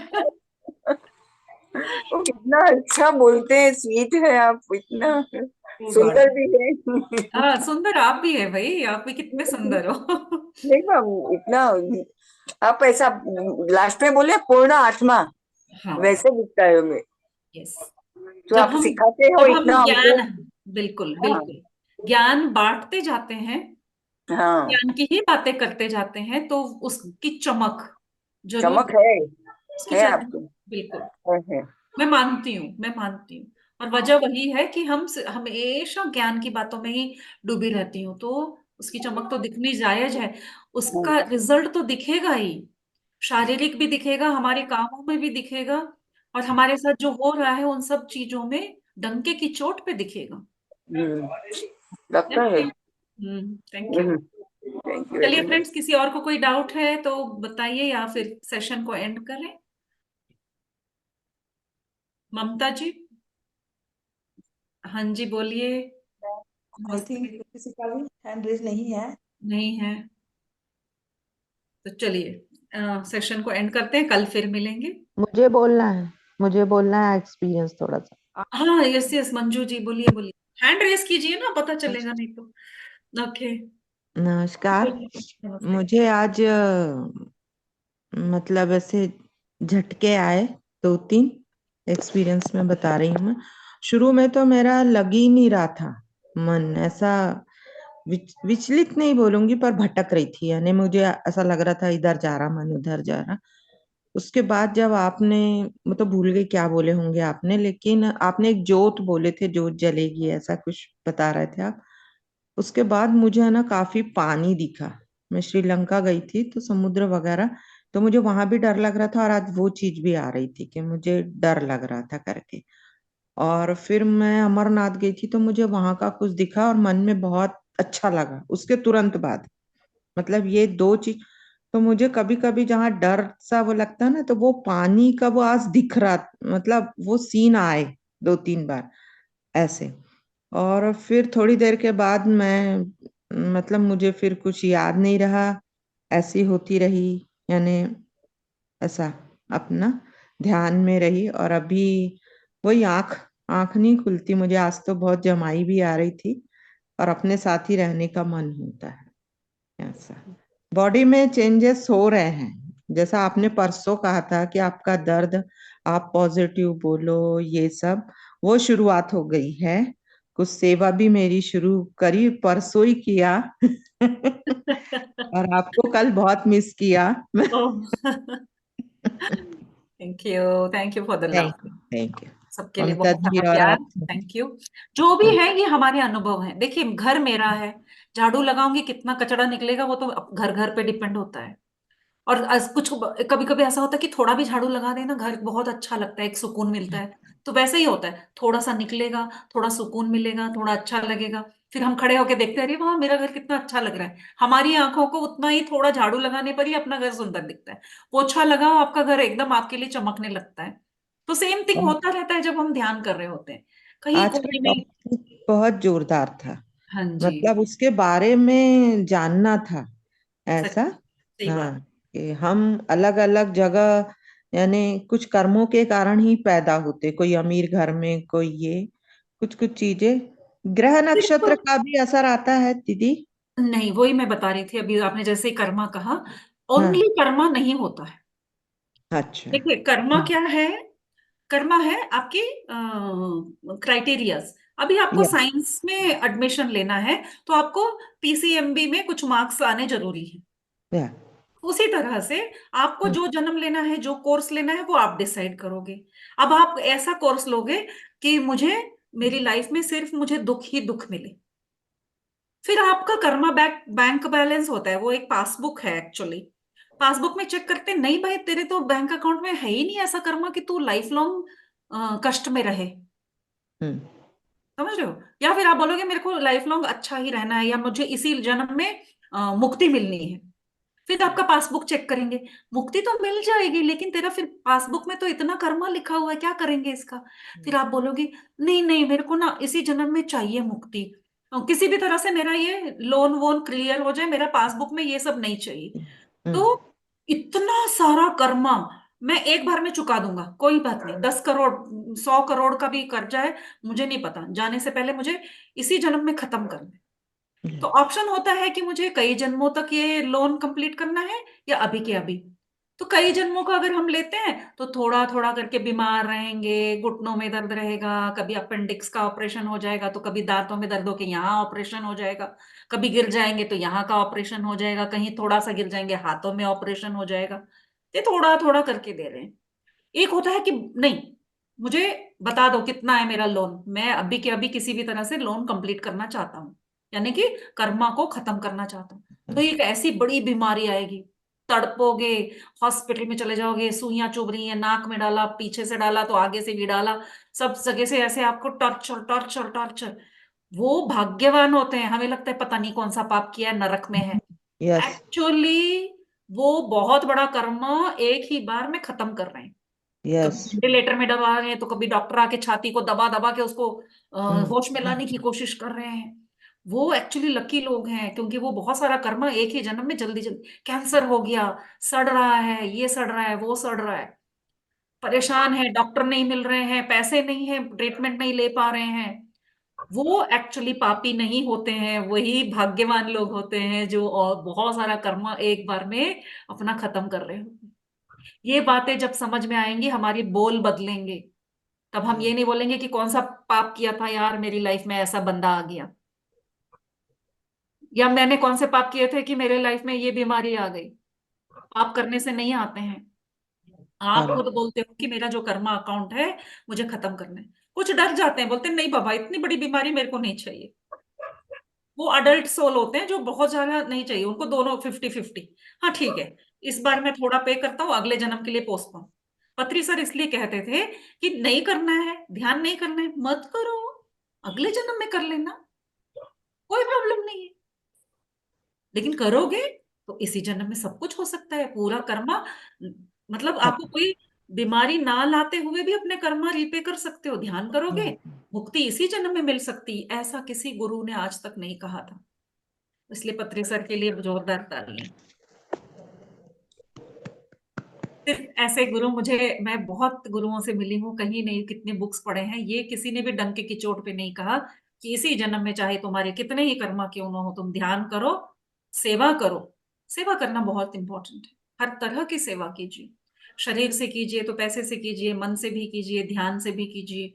वो कितना अच्छा बोलते हैं, स्वीट है आप इतना। ओ गॉड। सुंदर भी है। हाँ, सुंदर आप भी है भाई, आप भी कितने सुंदर हो। नहीं मैम, इतना आप ऐसा लास्ट में बोले पूर्ण आत्मा, हाँ। वैसे दिखता है हमें। यस। जो जब आप हम सिखाते हो जब हम इतना हमको। ज्ञान, बिल्कुल हाँ। बिल्कुल, ज्ञान बांटते जाते हैं, हाँ। ज्ञान की ही बातें करते जाते हैं, तो उसकी चमक जरूर, चमक है। उसकी है चमक, आपको। बिल्कुल, है। मैं मानती हूँ, मैं मानती हूँ। और वजह वही है कि हम हमेशा ज्ञान की बातों में ही डूबी रहती हूँ, तो उसकी चमक तो दिखनी जायज है। उसका रिजल्ट तो दिखेगा ही, शारीरिक भी दिखेगा, हमारे कामों में भी दिखेगा, और हमारे साथ जो हो रहा है उन सब चीजों में डंके की चोट पे दिखेगा। हम्म, लगता है। Thank you. थैंक यू चलिए वेरी मच। फ्रेंड्स, किसी और को कोई डाउट है तो बताइए, या फिर सेशन को एंड करें। ममता जी, हाँ जी बोलिए। आई थिंक किसी का भी हैंड रेज नहीं है। नहीं है, तो चलिए सेशन को एंड करते हैं, कल फिर मिलेंगे। मुझे बोलना है एक्सपीरियंस थोड़ा सा। हाँ यस यस, मंजू जी बोलिए बोलिए, हैंड रेस कीजिए ना, पता चलेगा नहीं तो। ओके। नमस्कार। नमस्ते। मुझे आज मतलब ऐसे झटके आए, दो तीन एक्सपीरियंस में बता रही हूँ मैं। शुरू में तो मेरा लग ही नहीं रहा था, मन ऐसा विचलित नहीं बोलूंगी पर भटक रही थी, यानी मुझे ऐसा लग रहा था इधर जा रहा मन उधर जा रहा। उसके बाद जब आपने, मैं तो भूल गई क्या बोले होंगे आपने, लेकिन आपने एक जोत बोले थे, जोत जलेगी ऐसा कुछ बता रहे थे आप। उसके बाद मुझे है ना काफी पानी दिखा। मैं श्रीलंका गई थी तो समुद्र वगैरह, तो मुझे वहां भी डर लग रहा था, और आज वो चीज भी आ रही थी कि मुझे डर लग रहा था करके। और फिर मैं अमरनाथ गई थी तो मुझे वहां का कुछ दिखा और मन में बहुत अच्छा लगा उसके तुरंत बाद। मतलब ये दो चीज। तो मुझे कभी कभी जहाँ डर सा वो लगता है ना, तो वो पानी का वो आज दिख रहा, मतलब वो सीन आए दो तीन बार ऐसे। और फिर थोड़ी देर के बाद मैं, मतलब मुझे फिर कुछ याद नहीं रहा, ऐसी होती रही, यानी ऐसा अपना ध्यान में रही। और अभी वही आंख आंख नहीं खुलती मुझे, आज तो बहुत जमाई भी आ रही थी, और अपने साथ ही रहने का मन होता है ऐसा। बॉडी में चेंजेस हो रहे हैं, जैसा आपने परसों कहा था कि आपका दर्द, आप पॉजिटिव बोलो ये सब, वो शुरुआत हो गई है। कुछ सेवा भी मेरी शुरू करी, परसों ही किया। और आपको कल बहुत मिस किया। Thank you for the love. Thank you सबके लिए ममता बहुत जी, सारा और प्यार। आप। Thank you. जो भी है ये हमारे अनुभव हैं, देखिए घर मेरा है, झाड़ू लगाऊंगी कितना कचरा निकलेगा वो तो घर घर पे डिपेंड होता है। और कुछ कभी कभी ऐसा होता है कि थोड़ा भी झाड़ू लगा देना, घर बहुत अच्छा लगता है, एक सुकून मिलता है। तो वैसे ही होता है, थोड़ा सा निकलेगा, थोड़ा सुकून मिलेगा, थोड़ा अच्छा लगेगा, फिर हम खड़े होके देखते हैं, अरे वाह मेरा घर कितना अच्छा लग रहा है। हमारी आंखों को उतना ही थोड़ा झाड़ू लगाने पर ही अपना घर सुंदर दिखता है। पोछा लगाओ, आपका घर एकदम आपके लिए चमकने लगता है। तो सेम थिंग होता रहता है जब हम ध्यान कर रहे होते हैं कहीं आज का कोने में। टॉपिक बहुत जोरदार था, हाँ जी। मतलब उसके बारे में जानना था सच, ऐसा। सही हाँ, बात। कि हम अलग अलग जगह, यानी कुछ कर्मों के कारण ही पैदा होते, कोई अमीर घर में, कोई ये कुछ कुछ चीजें। ग्रह सिर्फ, नक्षत्र का भी असर आता है दीदी। नहीं वही मैं बता रही थी अभी, आपने जैसे कर्मा कहा, हाँ। ओनली कर्मा नहीं होता है। अच्छा। देखिए कर्मा क्या है, कर्मा है आपकी क्राइटेरियाज। अभी आपको या साइंस में एडमिशन लेना है तो आपको पीसीएमबी में कुछ मार्क्स आने जरूरी है। या उसी तरह से आपको जो जन्म लेना है, जो कोर्स लेना है, वो आप डिसाइड करोगे। अब आप ऐसा कोर्स लोगे कि मुझे मेरी लाइफ में सिर्फ मुझे दुख ही दुख मिले, फिर आपका कर्मा बैंक बैलेंस होता है, वो एक पासबुक है एक्चुअली। पासबुक में चेक करते हैं, नहीं भाई तेरे तो बैंक अकाउंट में है ही नहीं ऐसा कर्मा कि तू लाइफ लॉन्ग कष्ट में रहे। हम्म समझ रहे हो? या फिर आप बोलोगे मेरे को लाइफ लॉन्ग अच्छा ही रहना है, या मुझे इसी जन्म में मुक्ति मिलनी है। फिर आपका पासबुक चेक करेंगे, मुक्ति तो मिल जाएगी लेकिन तेरा फिर पासबुक में तो इतना कर्मा लिखा हुआ है, क्या करेंगे इसका? फिर आप बोलोगे नहीं नहीं मेरे को ना इसी जन्म में चाहिए मुक्ति, किसी भी तरह से मेरा ये लोन वोन क्लियर हो जाए, मेरा पासबुक में ये सब नहीं चाहिए। हम्म तो इतना सारा कर्मा मैं एक बार में चुका दूंगा, कोई बात नहीं, 10 करोड़ 100 करोड़ का भी कर्जा है, मुझे नहीं पता, जाने से पहले मुझे इसी जन्म में खत्म करना है। तो ऑप्शन होता है कि मुझे कई जन्मों तक ये लोन कंप्लीट करना है या अभी के अभी। तो कई जन्मों का अगर हम लेते हैं तो थोड़ा थोड़ा करके बीमार रहेंगे, घुटनों में दर्द रहेगा, कभी अपेंडिक्स का ऑपरेशन हो जाएगा, तो कभी दांतों में दर्द हो के यहाँ ऑपरेशन हो जाएगा, कभी गिर जाएंगे तो यहाँ का ऑपरेशन हो जाएगा, कहीं थोड़ा सा गिर जाएंगे हाथों में ऑपरेशन हो जाएगा। ये थोड़ा थोड़ा करके दे रहे हैं। एक होता है कि नहीं, मुझे बता दो कितना है मेरा लोन, मैं अभी के अभी किसी भी तरह से लोन कंप्लीट करना चाहता हूँ, यानी कि कर्मा को खत्म करना चाहता हूँ। तो एक ऐसी बड़ी बीमारी आएगी, तड़पोगे, हॉस्पिटल में चले जाओगे, सुइयां चुभ रही हैं, नाक में डाला, पीछे से डाला तो आगे से भी डाला, सब जगह से ऐसे आपको टॉर्चर टॉर्चर टॉर्चर। वो भाग्यवान होते हैं, हमें लगता है पता नहीं कौन सा पाप किया है, नरक में है। यस एक्चुअली वो बहुत बड़ा कर्म एक ही बार में खत्म कर रहे हैं। यस कभी वेंटिलेटर में दबा रहे हैं, तो कभी डॉक्टर आके छाती को दबा दबा के उसको होश में लाने की कोशिश कर रहे हैं। वो एक्चुअली लकी लोग हैं, क्योंकि वो बहुत सारा कर्म एक ही जन्म में जल्दी जल्दी, कैंसर हो गया, सड़ रहा है, ये सड़ रहा है, वो सड़ रहा है, परेशान है, डॉक्टर नहीं मिल रहे हैं, पैसे नहीं है, ट्रीटमेंट नहीं ले पा रहे हैं। वो एक्चुअली पापी नहीं होते हैं, वही भाग्यवान लोग होते हैं जो और बहुत सारा कर्म एक बार में अपना खत्म कर रहे होते हैं। ये बातें जब समझ में आएंगी, हमारी बोल बदलेंगे। तब हम ये नहीं बोलेंगे कि कौन सा पाप किया था यार, मेरी लाइफ में ऐसा बंदा आ गया, या मैंने कौन से पाप किए थे कि मेरे लाइफ में ये बीमारी आ गई। पाप करने से नहीं आते हैं, आप हाँ खुद बोलते हो कि मेरा जो कर्मा अकाउंट है मुझे खत्म करना है। कुछ डर जाते हैं, बोलते हैं नहीं बाबा, इतनी बड़ी बीमारी मेरे को नहीं चाहिए। वो अडल्ट सोल होते हैं जो बहुत ज्यादा नहीं चाहिए उनको, दोनों 50-50। हाँ ठीक है, इस बार मैं थोड़ा पे करता हूँ, अगले जन्म के लिए पोस्टपोन। पत्री सर इसलिए कहते थे कि नहीं करना है, ध्यान नहीं करना है, मत करो, अगले जन्म में कर लेना, कोई प्रॉब्लम नहीं है। लेकिन करोगे तो इसी जन्म में सब कुछ हो सकता है, पूरा कर्मा, मतलब आपको कोई बीमारी ना लाते हुए भी अपने कर्मा रीपे कर सकते हो। ध्यान करोगे, मुक्ति इसी जन्म में मिल सकती है, ऐसा किसी गुरु ने आज तक नहीं कहा था। इसलिए पत्री सर के लिए जोरदार तालियां। सिर्फ ऐसे गुरु मुझे, मैं बहुत गुरुओं से मिली हूँ, कहीं नहीं, कितने बुक्स पढ़े हैं, ये किसी ने भी डंके की चोट पे नहीं कहा कि इसी जन्म में चाहे तुम्हारे कितने ही कर्मा क्यों ना हो, तुम ध्यान करो, सेवा करो। सेवा करना बहुत इंपॉर्टेंट है, हर तरह की सेवा कीजिए, शरीर से कीजिए तो पैसे से कीजिए, मन से भी कीजिए, ध्यान से भी कीजिए।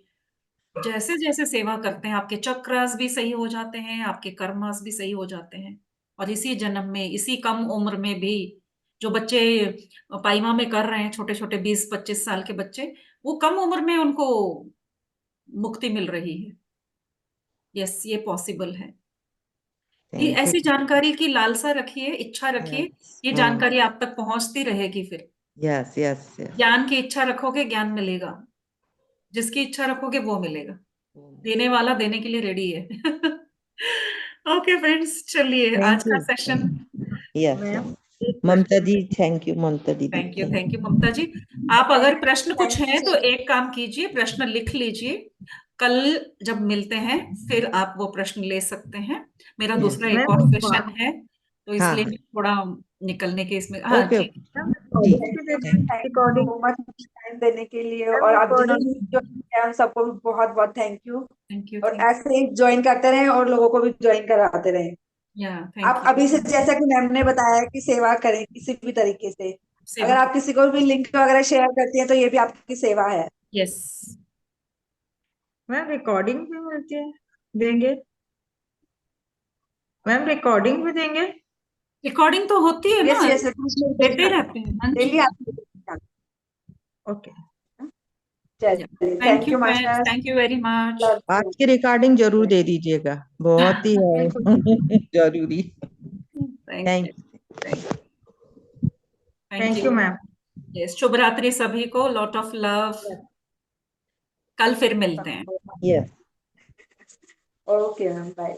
जैसे जैसे सेवा करते हैं आपके चक्रास भी सही हो जाते हैं, आपके कर्मास भी सही हो जाते हैं। और इसी जन्म में, इसी कम उम्र में भी, जो बच्चे पाइमा में कर रहे हैं, छोटे छोटे 20-25 साल के बच्चे, वो कम उम्र में उनको मुक्ति मिल रही है। यस, ये पॉसिबल है। ये थैंक यू ऐसी जानकारी की लालसा रखिए, इच्छा रखिए, ये जानकारी आप तक पहुंचती रहेगी। फिर यस यस यस ज्ञान की इच्छा रखोगे, ज्ञान मिलेगा, जिसकी इच्छा रखोगे वो मिलेगा, देने वाला देने के लिए रेडी है। ओके फ्रेंड्स, चलिए आज थैंक का you session. Yes ma'am Mamta ji thank you Mamta दीदी थैंक यू ममता जी। आप अगर प्रश्न कुछ थैंक है यू। तो एक काम कीजिए, प्रश्न लिख लीजिए, कल जब मिलते हैं फिर आप वो प्रश्न ले सकते हैं। मेरा यस दूसरा एक और मैम सेशन है, तो हाँ इसलिए हाँ मैं थोड़ा निकलने के इसमें, हाँ ओके ठीक। ओके जी रिकॉर्डिंग भी दे थैंक दीजिए thank you recording so much time देने के लिए, मैम और आप रिकॉर्डिंग जिन्होंने ज्वाइन किया उन सबको भी बहुत बहुत थैंक यू। थैंक यू और थैंक ऐसे ही ज्वाइन करते रहें और लोगों को भी ज्वाइन कराते रहें। या थैंक आप यू। अभी से, जैसा कि मैम ने बताया है, कि सेवा करें किसी भी तरीके से। सेवा अगर आप किसी को भी लिंक वगैरह शेयर करती हैं तो ये भी आपकी सेवा है। यस, मैम रिकॉर्डिंग भी मिलती है देंगे मैम रिकॉर्डिंग भी देंगे रिकॉर्डिंग तो होती है यस ना, यस, देते रहते हैं, हाँ जी। डेली आप। ओके चलिए, thank thank you you ma'am, master. Thank you very much. आज की रिकॉर्डिंग जरूर दे दीजिएगा बहुत ही है जरूरी thank thank you thank thank you. You ma'am yes, शुभ रात्रि सभी को, लॉट ऑफ लव। कल फिर मिलते हैं। You yes okay ma'am, bye.